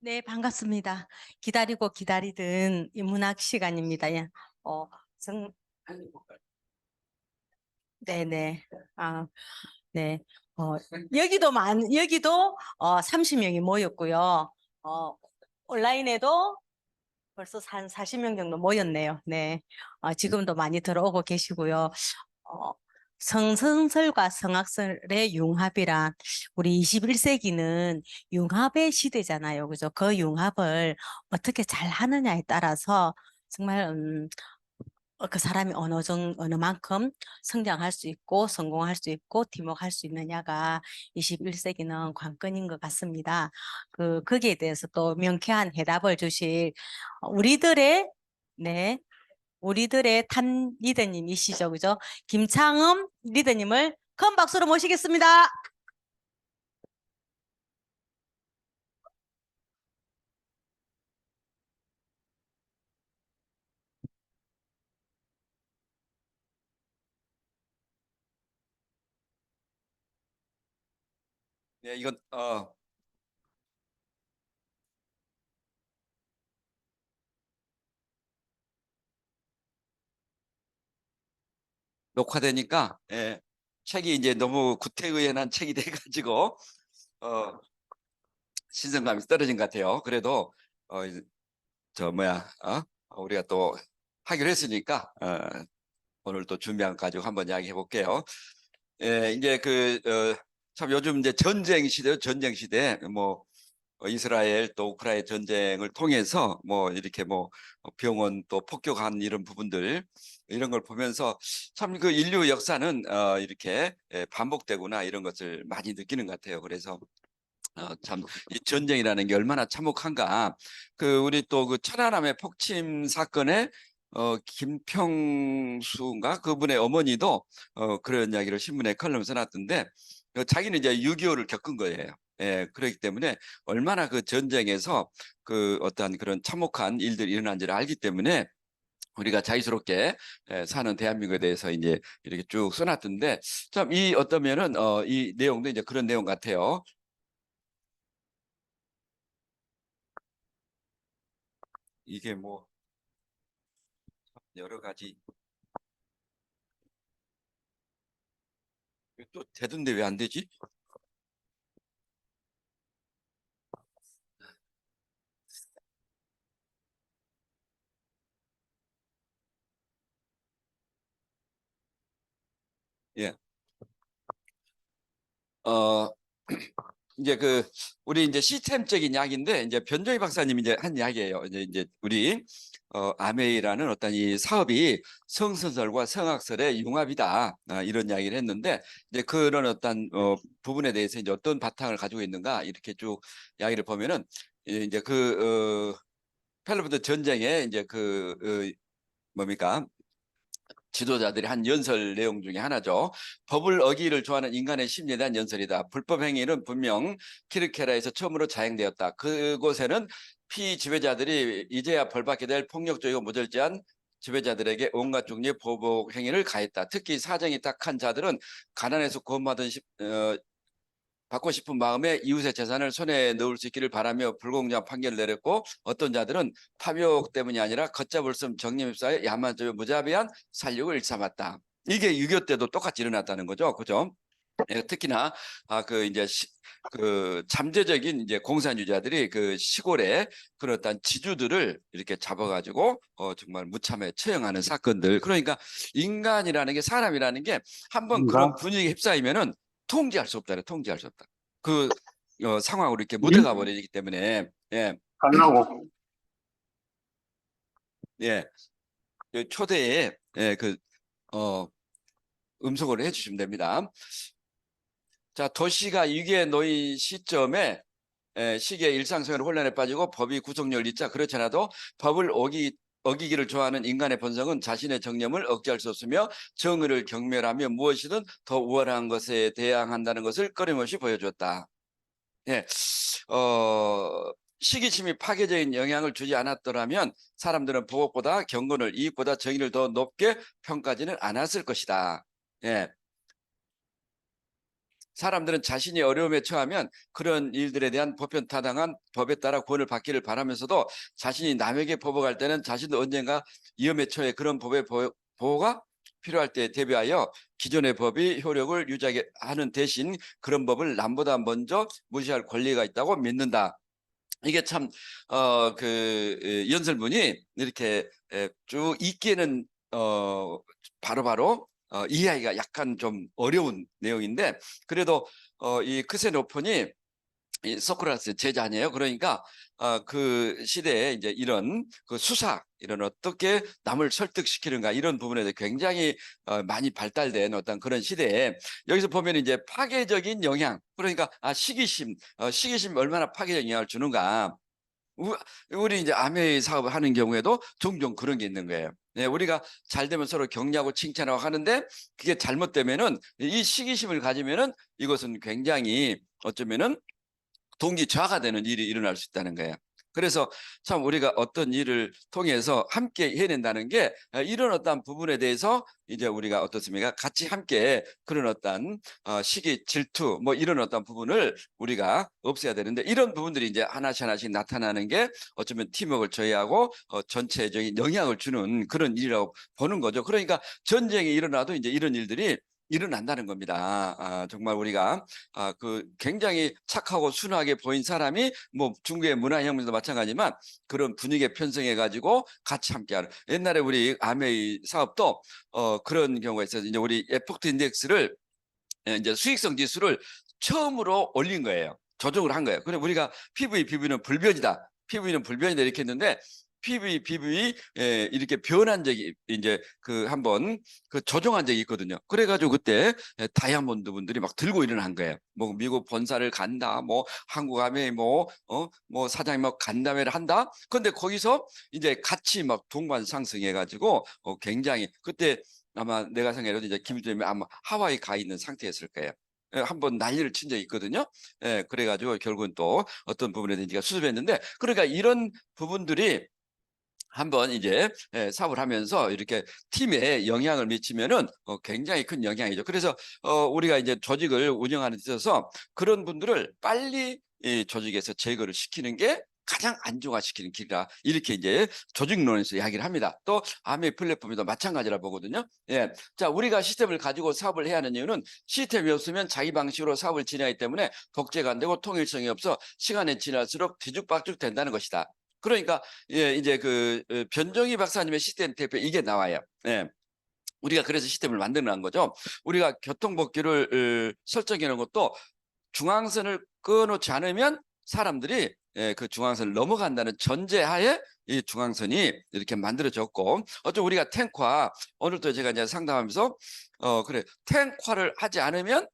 네, 반갑습니다. 기다리고 기다리던 이 문학 시간입니다. 예. 어, 정, 네네. 아, 네. 어, 여기도 30명이 모였고요. 어, 온라인에도 벌써 한 40명 정도 모였네요. 네. 지금도 많이 들어오고 계시고요. 어, 성선설과 성악설의 융합이란 우리 21세기는 융합의 시대잖아요. 그죠? 그 융합을 어떻게 잘 하느냐에 따라서 정말 그 사람이 어느 만큼 성장할 수 있고 성공할 수 있고 팀워크할 수 있느냐가 21세기는 관건인 것 같습니다. 거기에 대해서 또 명쾌한 해답을 주실 우리들의 네, 우리들의 탄 리더님이시죠, 그죠? 김창흠 리더님을 큰 박수로 모시겠습니다. 네, 이건 녹화되니까 책이 이제 너무 구태의연한 책이 돼가지고 어, 신선감이 떨어진 것 같아요. 그래도 어, 저 뭐야 우리가 또 하기로 했으니까 오늘 또 준비한 거 가지고 한번 이야기해 볼게요. 이제 참 요즘 이제 전쟁 시대요. 전쟁 시대 뭐 이스라엘 또 우크라이나 전쟁을 통해서 뭐 이렇게 뭐 병원 또 폭격한 이런 부분들 이런 걸 보면서 참 그 인류 역사는 이렇게 반복되구나 이런 것을 많이 느끼는 것 같아요. 그래서 참 이 전쟁이라는 게 얼마나 참혹한가. 그 우리 또 그 천안함의 폭침 사건에 김평수인가 그분의 어머니도 그런 이야기를 신문에 칼럼 써놨던데 자기는 이제 6.25를 겪은 거예요. 예, 그렇기 때문에 얼마나 그 전쟁에서 그 어떠한 그런 참혹한 일들이 일어난지를 알기 때문에 우리가 자유스럽게 사는 대한민국에 대해서 이제 이렇게 쭉 써놨던데 참 이 어떠면은 이 내용도 이제 그런 내용 같아요. 이게 뭐 여러 가지 또 되던데 왜 안 되지? 예. 어, 이제 우리 이제 시스템적인 이야기인데 이제 변정희 박사님이 이제 한 이야기예요. 이제 우리 아메이라는 어떤 이 사업이 성선설과 성악설의 융합이다. 이런 이야기를 했는데 이제 그런 어떤 부분에 대해서 이제 어떤 바탕을 가지고 있는가 이렇게 쭉 이야기를 보면은 이제 펠로폰드 전쟁에 이제 뭡니까? 지도자들이 한 연설 내용 중에 하나죠. 법을 어기를 좋아하는 인간의 심리에 대한 연설이다. 불법 행위는 분명 키르케라에서 처음으로 자행되었다. 그곳에는 피지배자들이 이제야 벌받게 될 폭력적이고 무절제한 지배자들에게 온갖 종류의 보복 행위를 가했다. 특히 사정이 딱한 자들은 가난해서 구원받은 받고 싶은 마음에 이웃의 재산을 손에 넣을 수 있기를 바라며 불공정한 판결을 내렸고 어떤 자들은 탐욕 때문이 아니라 걷잡을 수 없는 정념입사에 야만적이고 무자비한 살육을 일삼았다. 이게 6.25 때도 똑같이 일어났다는 거죠. 그죠? 특히나 이제 그 잠재적인 이제 공산주의자들이 그 시골에 그런 어떤 지주들을 이렇게 잡아가지고 정말 무참하게 처형하는 사건들. 그러니까 인간이라는 게 사람이라는 게 한번 그런 입니다. 분위기에 휩싸이면은 통제할 수 없잖아요. 통제할 수 없다. 그 상황으로 이렇게 묻어가 님 버리기 때문에 예, 가려고. 예, 그 초대에 어, 음성으로 해주시면 됩니다. 자, 도시가 위기에 놓인 시점에 시기에 일상생활 혼란에 빠지고 법이 구속력을 잃자 그렇지 않아도 법을 어기기를 좋아하는 인간의 본성은 자신의 정념을 억제할 수 없으며 정의를 경멸하며 무엇이든 더 우월한 것에 대항한다는 것을 끊임없이 보여주었다. 예, 시기심이 파괴적인 영향을 주지 않았더라면 사람들은 보복보다 경건을 이익보다 정의를 더 높게 평가하지는 않았을 것이다. 예, 사람들은 자신이 어려움에 처하면 그런 일들에 대한 보편타당한 법에 따라 구원을 받기를 바라면서도 자신이 남에게 보복할 때는 자신도 언젠가 위험에 처해 그런 법의 보호가 필요할 때 대비하여 기존의 법이 효력을 유지하게 하는 대신 그런 법을 남보다 먼저 무시할 권리가 있다고 믿는다. 이게 참 연설문이 이렇게 쭉 읽기에는 바로바로 이해하기가 약간 좀 어려운 내용인데, 그래도 이 크세노폰이 이 소크라테스 제자 아니에요. 그러니까 그 시대에 이제 이런 그 수사, 이런 어떻게 남을 설득시키는가, 이런 부분에 대해 굉장히 많이 발달된 어떤 그런 시대에, 여기서 보면 이제 파괴적인 영향, 그러니까 시기심 얼마나 파괴적인 영향을 주는가. 우리 이제 아메이 사업을 하는 경우에도 종종 그런 게 있는 거예요. 네, 우리가 잘 되면 서로 격려하고 칭찬하고 하는데, 그게 잘못되면은, 이 시기심을 가지면은 이것은 굉장히 어쩌면은 동기 저하가 되는 일이 일어날 수 있다는 거예요. 그래서 참 우리가 어떤 일을 통해서 함께 해낸다는 게, 이런 어떤 부분에 대해서 이제 우리가 어떻습니까? 같이 함께 그런 어떤 시기, 질투, 뭐 이런 어떤 부분을 우리가 없애야 되는데, 이런 부분들이 이제 하나씩 나타나는 게 어쩌면 팀워크를 저해하고 전체적인 영향을 주는 그런 일이라고 보는 거죠. 그러니까 전쟁이 일어나도 이제 이런 일들이 일어난다는 겁니다. 정말 우리가 그 굉장히 착하고 순하게 보인 사람이, 뭐 중국의 문화혁명도 마찬가지지만 그런 분위기에 편성해 가지고 같이 함께하는, 옛날에 우리 아메이 사업도 그런 경우가 있어요. 이제 우리 에포트 인덱스를, 이제 수익성 지수를 처음으로 올린 거예요. 조정을 한 거예요. 그래 우리가 PV는 불변이다. PV는 불변이다 이렇게 했는데, PV 이렇게 변한 적이 이제 그 한번 그 조정한 적이 있거든요. 그래가지고 그때 다이아몬드 분들이 막 들고 일어난 거예요. 뭐 미국 본사를 간다, 뭐 한국 아메이 뭐 사장이 막 간담회를 한다. 근데 거기서 이제 같이 막 동반 상승해가지고 굉장히 그때 아마 내가 생각해도 이제 김일성이 아마 하와이 가 있는 상태였을 거예요. 한번 난리를 친 적이 있거든요. 그래가지고 결국은 또 어떤 부분에든지 수습했는데, 그러니까 이런 부분들이 한번 이제 사업을 하면서 이렇게 팀에 영향을 미치면은 굉장히 큰 영향이죠. 그래서 우리가 이제 조직을 운영하는 데 있어서 그런 분들을 빨리 이 조직에서 제거를 시키는 게 가장 안정화시키는 길이다. 이렇게 이제 조직론에서 이야기를 합니다. 또 아메 플랫폼에도 마찬가지라 보거든요. 예. 자, 우리가 시스템을 가지고 사업을 해야 하는 이유는 시스템이 없으면 자기 방식으로 사업을 진행하기 때문에 복제가 안 되고 통일성이 없어 시간이 지날수록 뒤죽박죽 된다는 것이다. 그러니까 이제 변정희 박사님의 시스템 대표 이게 나와요. 예. 우리가 그래서 시스템을 만들어 놓은 거죠. 우리가 교통법규를 설정해 놓은 것도 중앙선을 끊어놓지 않으면 사람들이 그 중앙선을 넘어간다는 전제하에 이 중앙선이 이렇게 만들어졌고, 어쩌면 우리가 탱화, 오늘도 제가 이제 상담하면서 그래 탱화를 하지 않으면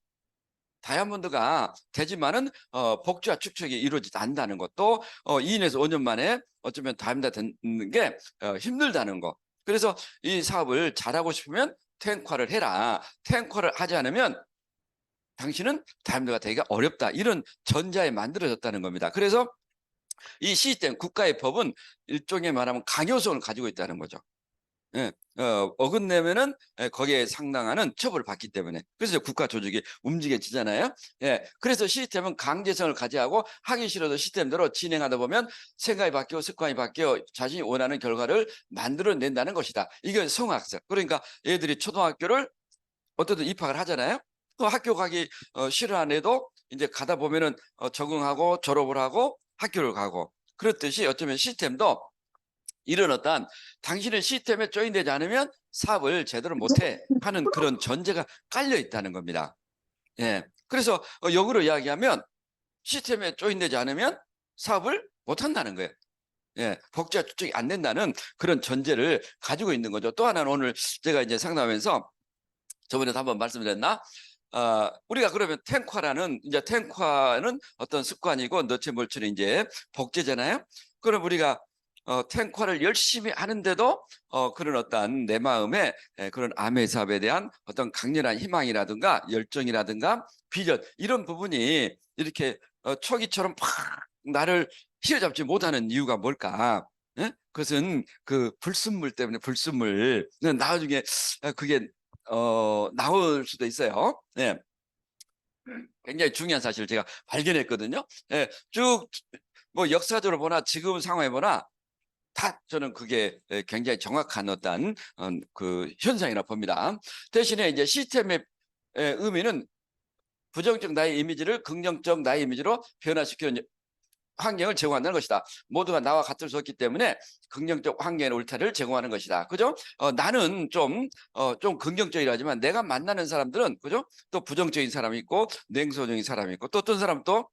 다이아몬드가 되지만은 복주와 축적이 이루어지지 않는다는 것도 2년에서 5년 만에 어쩌면 다이아몬드가 되는 게 힘들다는 거. 그래서 이 사업을 잘하고 싶으면 탱화를 해라. 탱화를 하지 않으면 당신은 다이아몬드가 되기가 어렵다. 이런 전자에 만들어졌다는 겁니다. 그래서 이 시스템, 국가의 법은 일종의 말하면 강요성을 가지고 있다는 거죠. 예, 어긋내면은 거기에 상당하는 처벌을 받기 때문에, 그래서 국가 조직이 움직여지잖아요. 예, 그래서 시스템은 강제성을 가지고 하기 싫어도 시스템대로 진행하다 보면 생각이 바뀌고 습관이 바뀌어 자신이 원하는 결과를 만들어낸다는 것이다. 이게 성학적. 그러니까 애들이 초등학교를 어떻든 입학을 하잖아요. 그 학교 가기 싫어하는 애도 이제 가다 보면은 적응하고 졸업을 하고 학교를 가고, 그렇듯이 어쩌면 시스템도 이런 어떤 당신의 시스템에 조인되지 않으면 사업을 제대로 못해 하는 그런 전제가 깔려 있다는 겁니다. 예. 그래서 역으로 이야기하면 시스템에 조인되지 않으면 사업을 못한다는 거예요. 예. 복지와 추적이 안 된다는 그런 전제를 가지고 있는 거죠. 또 하나는 오늘 제가 이제 상담하면서 저번에도 한번 말씀드렸나? 우리가 그러면 탱화는 어떤 습관이고 너체 몰체는 이제 복제잖아요. 그럼 우리가 탱화를 열심히 하는데도 그런 어떤 내 마음에 그런 아메 사업에 대한 어떤 강렬한 희망이라든가 열정이라든가 비전, 이런 부분이 이렇게 초기처럼 팍 나를 휘어잡지 못하는 이유가 뭘까? 예? 그것은 그 불순물 때문에, 불순물. 나중에 그게 나올 수도 있어요. 예. 굉장히 중요한 사실을 제가 발견했거든요. 예, 쭉 뭐 역사적으로 보나 지금 상황에 보나 다 저는 그게 굉장히 정확한 어떤 그 현상이라 봅니다. 대신에 이제 시스템의 의미는 부정적 나의 이미지를 긍정적 나의 이미지로 변화시키는 환경을 제공한다는 것이다. 모두가 나와 같을 수 없기 때문에 긍정적 환경의 울타리를 제공하는 것이다. 그죠? 나는 좀 긍정적이라지만 내가 만나는 사람들은, 그죠? 또 부정적인 사람이 있고, 냉소적인 사람이 있고, 또 어떤 사람은 또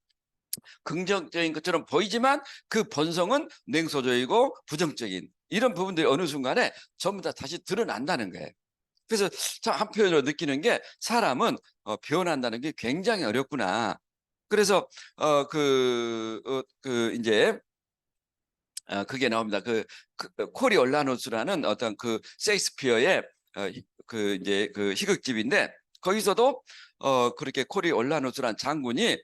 긍정적인 것처럼 보이지만 그 본성은 냉소적이고 부정적인 이런 부분들이 어느 순간에 전부 다 다시 드러난다는 거예요. 그래서 참 한편으로 느끼는 게 사람은 변한다는 게 굉장히 어렵구나. 그래서 이제 그게 나옵니다. 코리올라누스라는 어떤 그 셰익스피어의 이제 그 희극집인데 거기서도 그렇게 코리올라누스라는 장군이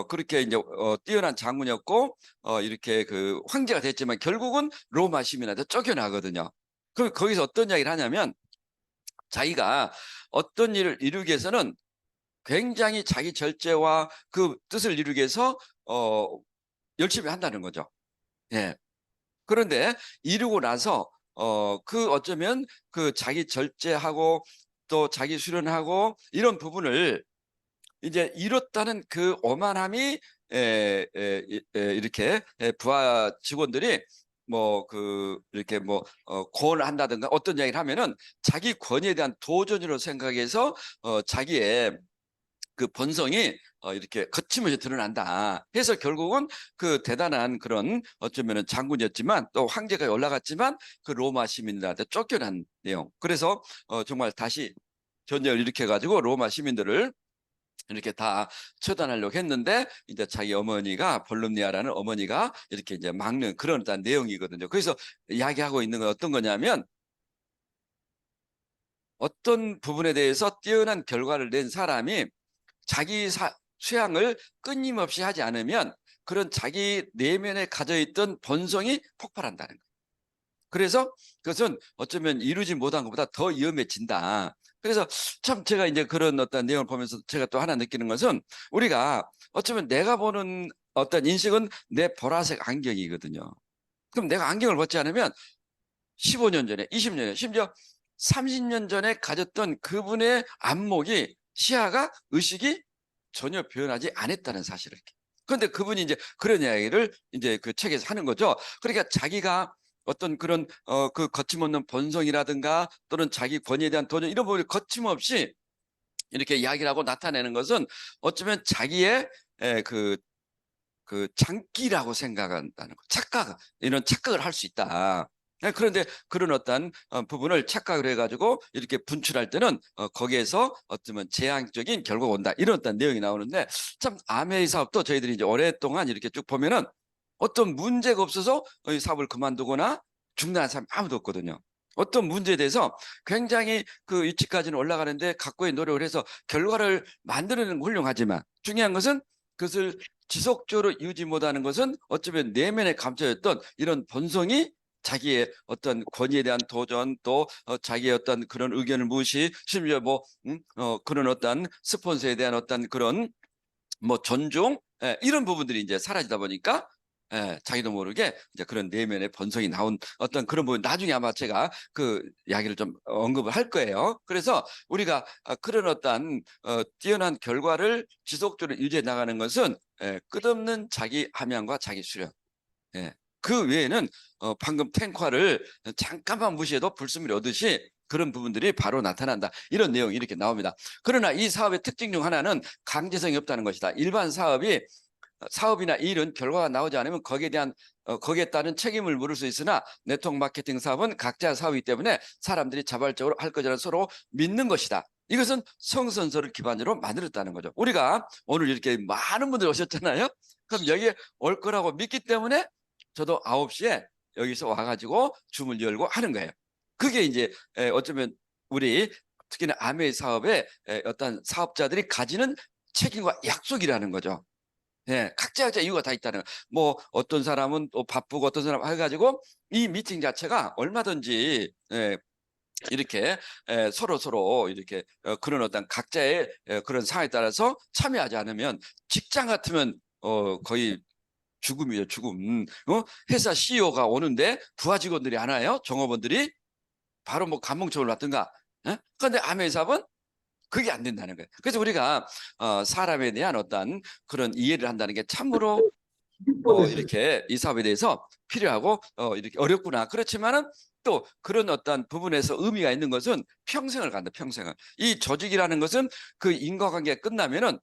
그렇게 이제 뛰어난 장군이었고 이렇게 그 황제가 됐지만 결국은 로마 시민한테 쫓겨나거든요. 그럼 거기서 어떤 이야기를 하냐면 자기가 어떤 일을 이루기 위해서는 굉장히 자기 절제와 그 뜻을 이루기 위해서 열심히 한다는 거죠. 예. 그런데 이루고 나서 어쩌면 그 자기 절제하고 또 자기 수련하고 이런 부분을 이제 이뤘다는 그 오만함이 이렇게 부하 직원들이 뭐 이렇게 뭐 고언을 한다든가 어떤 이야기를 하면은 자기 권위에 대한 도전으로 생각해서 자기의 그 본성이 이렇게 거침없이 드러난다. 해서 결국은 그 대단한 그런 어쩌면은 장군이었지만 또 황제가 올라갔지만 그 로마 시민들한테 쫓겨난 내용. 그래서 정말 다시 전쟁을 일으켜가지고 로마 시민들을 이렇게 다 처단하려고 했는데 이제 자기 어머니가 볼룸니아라는 어머니가 이렇게 이제 막는 그런 어떤 내용이거든요. 그래서 이야기하고 있는 건 어떤 거냐면 어떤 부분에 대해서 뛰어난 결과를 낸 사람이 자기 수양을 끊임없이 하지 않으면 그런 자기 내면에 가져있던 본성이 폭발한다는 거예요. 그래서 그것은 어쩌면 이루지 못한 것보다 더 위험해진다. 그래서 참 제가 이제 그런 어떤 내용을 보면서 제가 또 하나 느끼는 것은 우리가 어쩌면 내가 보는 어떤 인식은 내 보라색 안경이거든요. 그럼 내가 안경을 벗지 않으면 15년 전에, 20년 전에, 심지어 30년 전에 가졌던 그분의 안목이 시야가 의식이 전혀 변하지 않았다는 사실을. 그런데 그분이 이제 그런 이야기를 이제 그 책에서 하는 거죠. 그러니까 자기가 어떤 그런 그 거침없는 본성이라든가 또는 자기 권위에 대한 도전 이런 부분을 거침없이 이렇게 이야기를 하고 나타내는 것은 어쩌면 자기의 그 장기라고 생각한다는 거. 이런 착각을 할 수 있다. 그런데 그런 어떤 부분을 착각을 해가지고 이렇게 분출할 때는 거기에서 어쩌면 재앙적인 결과가 온다. 이런 어떤 내용이 나오는데 참 아메이 사업도 저희들이 이제 오랫동안 이렇게 쭉 보면은 어떤 문제가 없어서 이 사업을 그만두거나 중단한 사람이 아무도 없거든요. 어떤 문제에 대해서 굉장히 그 위치까지는 올라가는데 각고의 노력을 해서 결과를 만드는 건 훌륭하지만 중요한 것은 그것을 지속적으로 유지 못하는 것은 어쩌면 내면에 감춰졌던 이런 본성이 자기의 어떤 권위에 대한 도전 또 자기의 어떤 그런 의견을 무시 심지어 뭐 그런 어떤 스폰서에 대한 어떤 그런 뭐 존중 이런 부분들이 이제 사라지다 보니까 자기도 모르게 이제 그런 내면의 본성이 나온 어떤 그런 부분 나중에 아마 제가 그 이야기를 좀 언급을 할 거예요. 그래서 우리가 그런 어떤 뛰어난 결과를 지속적으로 유지해 나가는 것은 끝없는 자기 함양과 자기 수련. 그 외에는 방금 탱화를 잠깐만 무시해도 불순물이 오듯이 그런 부분들이 바로 나타난다. 이런 내용이 이렇게 나옵니다. 그러나 이 사업의 특징 중 하나는 강제성이 없다는 것이다. 일반 사업이나 일은 결과가 나오지 않으면 거기에 따른 책임을 물을 수 있으나 네트워크 마케팅 사업은 각자 사업이기 때문에 사람들이 자발적으로 할 것이라 서로 믿는 것이다. 이것은 성선설을 기반으로 만들었다는 거죠. 우리가 오늘 이렇게 많은 분들이 오셨잖아요. 그럼 여기에 올 거라고 믿기 때문에 저도 9시에 여기서 와가지고 주문 열고 하는 거예요. 그게 이제 어쩌면 우리 특히나 아메이 사업의 어떤 사업자들이 가지는 책임과 약속이라는 거죠. 각자 이유가 다 있다는 거예요. 뭐 어떤 사람은 또 바쁘고 어떤 사람 해가지고 이 미팅 자체가 얼마든지 이렇게 서로 이렇게 그런 어떤 각자의 그런 상황에 따라서 참여하지 않으면 직장 같으면 거의 죽음이에요, 죽음. 회사 CEO가 오는데 부하 직원들이 안 와요? 종업원들이 바로 뭐 감봉청을 받든가. 그런데 암회사업은 그게 안 된다는 거예요. 그래서 우리가 사람에 대한 어떤 그런 이해를 한다는 게 참으로 이렇게 이 사업에 대해서 필요하고 이렇게 어렵구나. 그렇지만은 또 그런 어떤 부분에서 의미가 있는 것은 평생을 간다. 평생을. 이 조직이라는 것은 그 인과관계가 끝나면은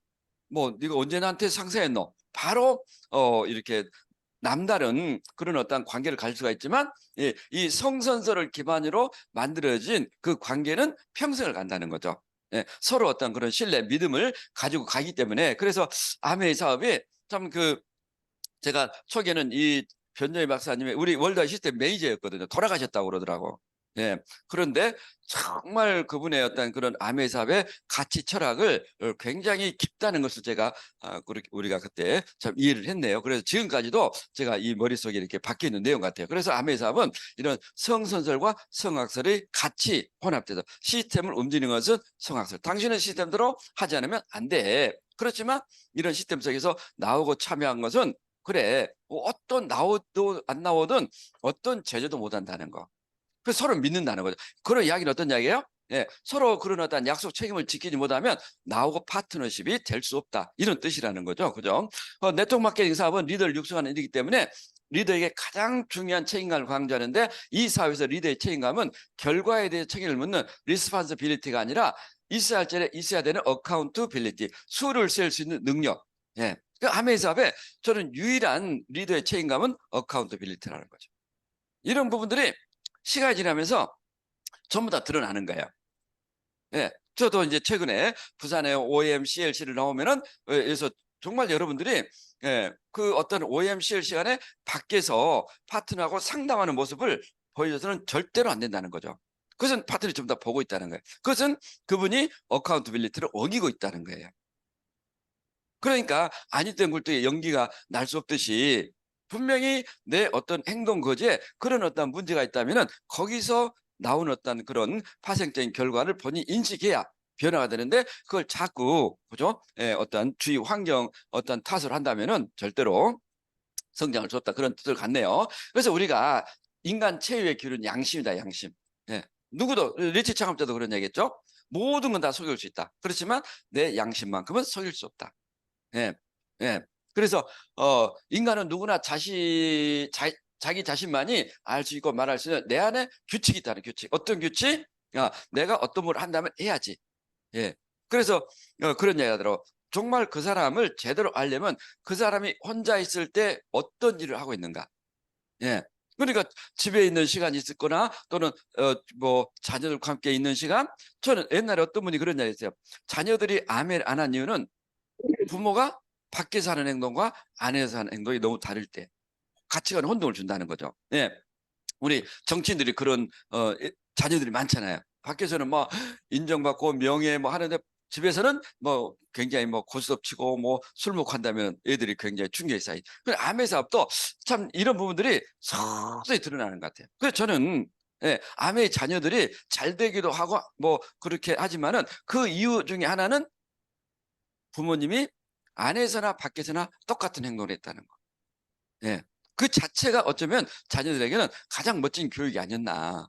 뭐 네가 언제 나한테 상세했노? 바로 이렇게 남다른 그런 어떤 관계를 가질 수가 있지만, 예, 이 성선설을 기반으로 만들어진 그 관계는 평생을 간다는 거죠. 예, 서로 어떤 그런 신뢰, 믿음을 가지고 가기 때문에. 그래서 아메이 사업이 참그 제가 초기에는 이 변정희 박사님이 우리 월드와이드 시스템 매니저였거든요. 돌아가셨다고 그러더라고. 예. 그런데 정말 그분의 어떤 그런 아메 사업의 가치 철학을 굉장히 깊다는 것을 제가 그렇게 우리가 그때 참 이해를 했네요. 그래서 지금까지도 제가 이 머릿속에 이렇게 박혀 있는 내용 같아요. 그래서 아메 사업은 이런 성선설과 성학설의 같이 혼합돼서 시스템을 움직이는 것은 성학설. 당신은 시스템대로 하지 않으면 안 돼. 그렇지만 이런 시스템 속에서 나오고 참여한 것은 그래, 어떤 나오도 안 나오든 어떤 제재도 못 한다는 거. 그래서 서로 믿는다는 거죠. 그런 이야기는 어떤 이야기예요? 예, 서로 그런 어떤 약속 책임을 지키지 못하면 나오고 파트너십이 될 수 없다. 이런 뜻이라는 거죠. 그죠? 네트워크 마케팅 사업은 리더를 육성하는 일이기 때문에 리더에게 가장 중요한 책임감을 강조하는데, 이 사업에서 리더의 책임감은 결과에 대해 책임을 묻는 리스판서빌리티가 아니라 있어야 할 자리에 있어야 되는 어카운트빌리티, 수를 셀 수 있는 능력. 예. 그 아메이 사업에 저는 유일한 리더의 책임감은 어카운트빌리티라는 거죠. 이런 부분들이 시간이 지나면서 전부 다 드러나는 거예요. 예. 저도 이제 최근에 부산에 OEM CLC를 나오면은, 그래서 정말 여러분들이 그 어떤 OEM CL 시간에 밖에서 파트너하고 상담하는 모습을 보여줘서는 절대로 안 된다는 거죠. 그것은 파트너를 전부 다 보고 있다는 거예요. 그것은 그분이 어카운트빌리티를 어기고 있다는 거예요. 그러니까 아니땐 굴뚝에 연기가 날 수 없듯이 분명히 내 어떤 행동 거지에 그런 어떤 문제가 있다면은 거기서 나온 어떤 그런 파생적인 결과를 본인이 인식해야 변화가 되는데, 그걸 자꾸 그죠? 어떤 주위 환경 어떤 탓을 한다면은 절대로 성장할 수 없다, 그런 뜻을 갖네요. 그래서 우리가 인간 최후의 기술은 양심이다, 양심. 예. 누구도 리치 창업자도 그런 얘기했죠. 모든 건 다 속일 수 있다. 그렇지만 내 양심만큼은 속일 수 없다. 예. 예. 그래서 인간은 누구나 자기 자신만이 알 수 있고 말할 수 있는 내 안에 규칙이 있다는 규칙. 어떤 규칙? 내가 어떤 걸 한다면 해야지. 예. 그래서 그런 얘기가 들어. 정말 그 사람을 제대로 알려면 그 사람이 혼자 있을 때 어떤 일을 하고 있는가. 예. 그러니까 집에 있는 시간이 있거나 또는 뭐 자녀들과 함께 있는 시간. 저는 옛날에 어떤 분이 그런 이야기 했어요. 자녀들이 아멘 안 한 이유는 부모가 밖에서 하는 행동과 안에서 하는 행동이 너무 다를 때 가치관 혼동을 준다는 거죠. 예. 우리 정치인들이 그런 자녀들이 많잖아요. 밖에서는 뭐 인정받고 명예 뭐 하는데 집에서는 뭐 굉장히 뭐 고스톱 치고 뭐 술 먹고 한다면 애들이 굉장히 충격이 쌓이. 그 암의 사업도 참 이런 부분들이 서서히 드러나는 것 같아요. 그래서 저는 암의 자녀들이 잘 되기도 하고 뭐 그렇게 하지만은 그 이유 중에 하나는 부모님이 안에서나 밖에서나 똑같은 행동을 했다는 거. 예. 그 자체가 어쩌면 자녀들에게는 가장 멋진 교육이 아니었나.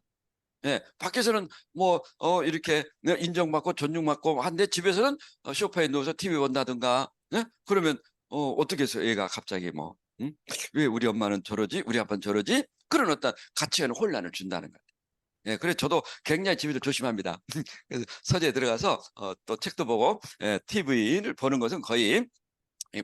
예. 밖에서는 뭐 이렇게 인정받고 존중받고 한데 집에서는 소파에 누워서 TV 본다든가. 예? 그러면 어떻게 해서 애가 갑자기 뭐 응? 왜 우리 엄마는 저러지? 우리 아빠는 저러지? 그런 어떤 가치관 혼란을 준다는 거예요. 예, 그래서 저도 굉장히 집에서 조심합니다. 그래서 서재에 들어가서 또 책도 보고 TV를 보는 것은 거의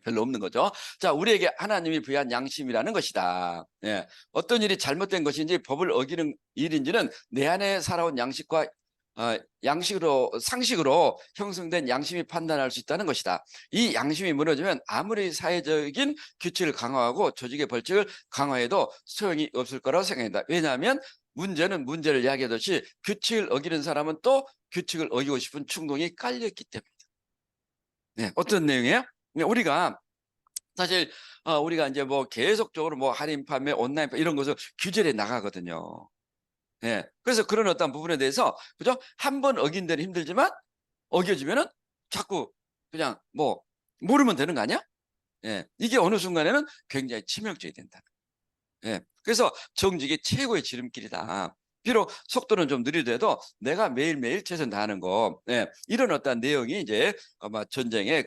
별로 없는 거죠. 자, 우리에게 하나님이 부여한 양심이라는 것이다. 예, 어떤 일이 잘못된 것인지 법을 어기는 일인지는 내 안에 살아온 양식과 상식으로 형성된 양심이 판단할 수 있다는 것이다. 이 양심이 무너지면 아무리 사회적인 규칙을 강화하고 조직의 벌칙을 강화해도 소용이 없을 거라고 생각한다. 왜냐하면 문제는 문제를 이야기하듯이 규칙을 어기는 사람은 또 규칙을 어기고 싶은 충동이 깔려있기 때문에. 네, 어떤 내용이에요? 우리가 사실 우리가 이제 뭐 계속적으로 뭐 할인 판매, 온라인 판매 이런 것을 규제해 나가거든요. 예. 그래서 그런 어떤 부분에 대해서 그죠? 한 번 어긴 데는 힘들지만 어겨지면은 자꾸 그냥 뭐 모르면 되는 거 아니야? 예. 이게 어느 순간에는 굉장히 치명적이 된다. 예. 그래서 정직이 최고의 지름길이다. 비록 속도는 좀 느리더라도 내가 매일매일 최선 다하는 거. 예. 이런 어떤 내용이 이제 아마 전쟁에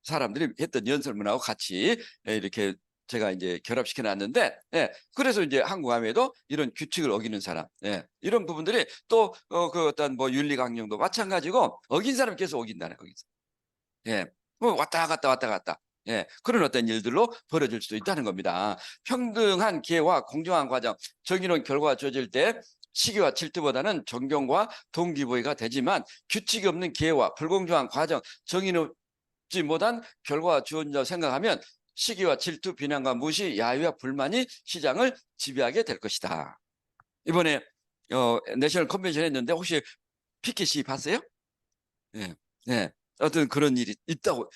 사람들이 했던 연설문하고 같이 이렇게 제가 이제 결합시켜 놨는데, 예. 그래서 이제 한국 하면도 이런 규칙을 어기는 사람, 예. 이런 부분들이 또 그 어떤 뭐 윤리강령도 마찬가지고 어긴 사람이 계속 어긴다는 거기. 예. 뭐 왔다 갔다 왔다 갔다. 예. 그런 어떤 일들로 벌어질 수도 있다는 겁니다. 평등한 기회와 공정한 과정, 정의로운 결과가 주어질 때 시기와 질투보다는 존경과 동기부여가 되지만 규칙이 없는 기회와 불공정한 과정, 정의롭지 못한 결과가 주어진다고 생각하면 시기와 질투, 비난과 무시, 야유와 불만이 시장을 지배하게 될 것이다. 이번에 내셔널 컨벤션 했는데 혹시 피켓이 봤어요? 예. 네. 어떤 그런 일이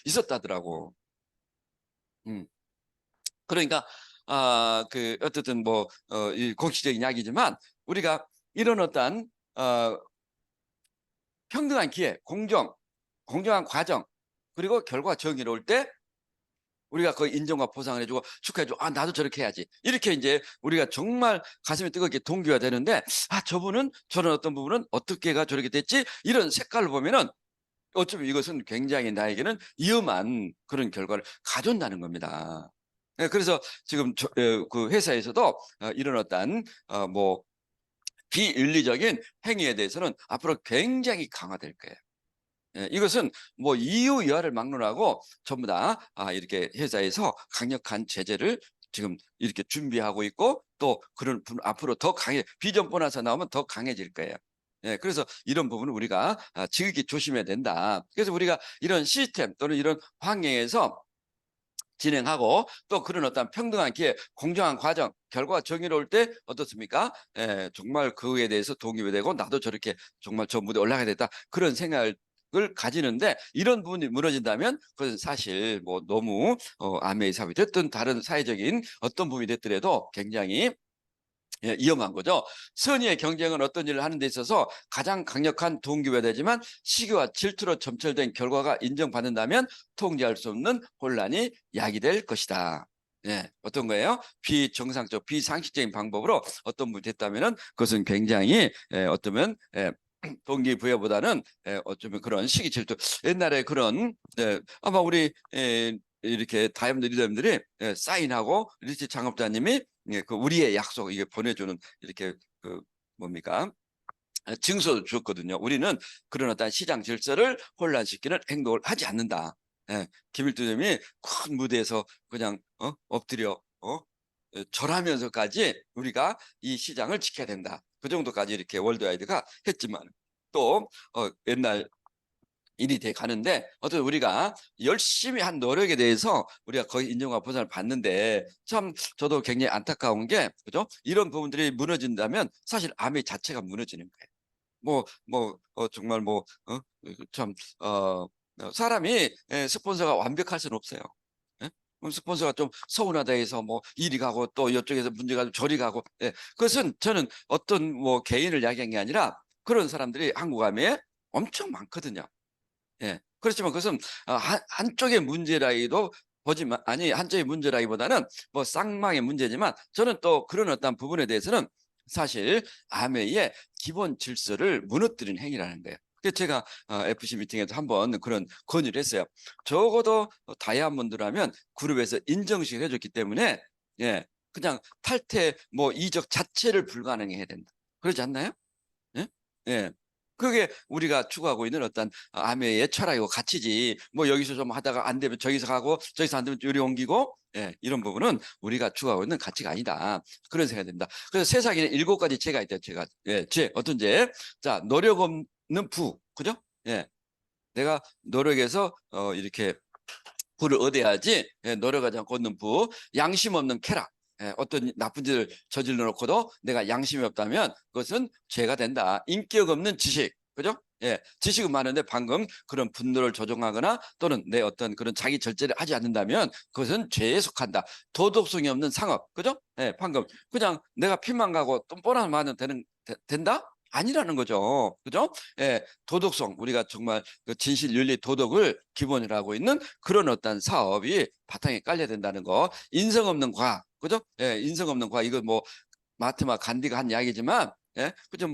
있었다더라고. 음. 그러니까 어쨌든 뭐 이 공식적인 이야기지만 우리가 이런 어떤 어 평등한 기회, 공정한 과정, 그리고 결과가 정의로울 때 우리가 그 인정과 보상을 해 주고 축하해 주고 '아 나도 저렇게 해야지.' 이렇게 인제 우리가 정말 가슴이 뜨겁게 동기가 되는데 '아 저분은 저런 어떤 부분은 어떻게가 저렇게 됐지?' 이런 색깔을 보면은 어쩌면 이것은 굉장히 나에게는 위험한 그런 결과를 가져온다는 겁니다. 예, 그래서 지금 그 회사에서도 이런 어떤 뭐 비윤리적인 행위에 대해서는 앞으로 굉장히 강화될 거예요. 예, 이것은 뭐 이유이하를 막론하고 전부 다 이렇게 회사에서 강력한 제재를 지금 이렇게 준비하고 있고 또 그런 앞으로 더 비전 보너스 나오면 더 강해질 거예요. 예, 그래서 이런 부분은 우리가 지극히 조심해야 된다. 그래서 우리가 이런 시스템 또는 이런 환경에서 진행하고 또 그런 어떤 평등한 기회, 공정한 과정, 결과가 정의로울 때 어떻습니까? 예, 정말 그에 대해서 동의가 되고 나도 저렇게 정말 저 무대에 올라가야 되겠다. 그런 생각을 가지는데 이런 부분이 무너진다면 그것은 사실 뭐 너무 아메이 사업이 됐든 다른 사회적인 어떤 부분이 됐더라도 굉장히 위험한 거죠. 선의의 경쟁은 어떤 일을 하는 데 있어서 가장 강력한 동기부여가 되지만 시기와 질투로 점철된 결과가 인정받는다면 통제할 수 없는 혼란이 야기될 것이다. 예, 어떤 거예요? 비정상적, 비상식적인 방법으로 어떤 분이 됐다면은 그것은 굉장히 어쩌면 동기부여보다는 어쩌면 그런 시기 질투. 옛날에 그런 아마 우리 이렇게 다이아몬드 리더님들이 사인하고 리치 창업자님이 그 우리의 약속 이게 보내주는 이렇게 그 뭡니까? 증서를 줬거든요. 우리는 그런 어떤 시장 질서를 혼란시키는 행동을 하지 않는다. 예, 김일두 님이 큰 무대에서 그냥 엎드려 절하면서까지 우리가 이 시장을 지켜야 된다. 그 정도까지 이렇게 월드와이드가 했지만 또 옛날 일이 돼 가는데 어떤 우리가 열심히 한 노력에 대해서 우리가 거의 인정과 보상을 받는데 참 저도 굉장히 안타까운 게 그죠? 이런 부분들이 무너진다면 사실 아메 자체가 무너지는 거예요. 정말 참 사람이 스폰서가 완벽할 수는 없어요. 예? 스폰서가 좀 서운하다 해서 뭐 이리 가고 또 이쪽에서 문제가 저리 가고 그것은 저는 어떤 뭐 개인을 이야기한 게 아니라 그런 사람들이 한국 아메에 엄청 많거든요. 예. 그렇지만 그것은 한쪽의 문제라기도 보지만 아니 한쪽의 문제라기보다는 뭐 쌍방의 문제지만 저는 또 그런 어떤 부분에 대해서는 사실 아메이의 기본 질서를 무너뜨린 행위라는 거예요. 그래서 제가 FC 미팅에서 한번 그런 건의를 했어요. 적어도 다이아몬드라면 그룹에서 인정식을 해줬기 때문에 예, 그냥 탈퇴 뭐 이적 자체를 불가능해 해야 된다. 그러지 않나요? 예? 예. 그게 우리가 추구하고 있는 어떤 아메의 철학이고 가치지. 뭐 여기서 좀 하다가 안 되면 저기서 가고 저기서 안 되면 요리 옮기고 이런 부분은 우리가 추구하고 있는 가치가 아니다. 그런 생각이 듭니다. 그래서 세상에 7가지 죄가 있다. 제가 어떤 죄? 자, 노력 없는 부. 그죠? 예. 내가 노력해서 이렇게 부를 얻어야지 노력하지 않고 얻는 부. 양심 없는 쾌락. 어떤 나쁜 짓을 저질러 놓고도 내가 양심이 없다면 그것은 죄가 된다. 인격 없는 지식. 그죠? 지식은 많은데 방금 그런 분노를 조종하거나 또는 내 어떤 그런 자기 절제를 하지 않는다면 그것은 죄에 속한다. 도덕성이 없는 상업, 그죠? 방금 그냥 내가 피만 가고 또 보너스만 된다? 아니라는 거죠. 그죠? 도덕성, 우리가 정말 그 진실, 윤리, 도덕을 기본으로 하고 있는 그런 어떤 사업이 바탕에 깔려야 된다는 거. 인성 없는 과학, 그죠? 인성 없는 과학, 이거 뭐 마하트마 간디가 한 이야기지만, 그죠?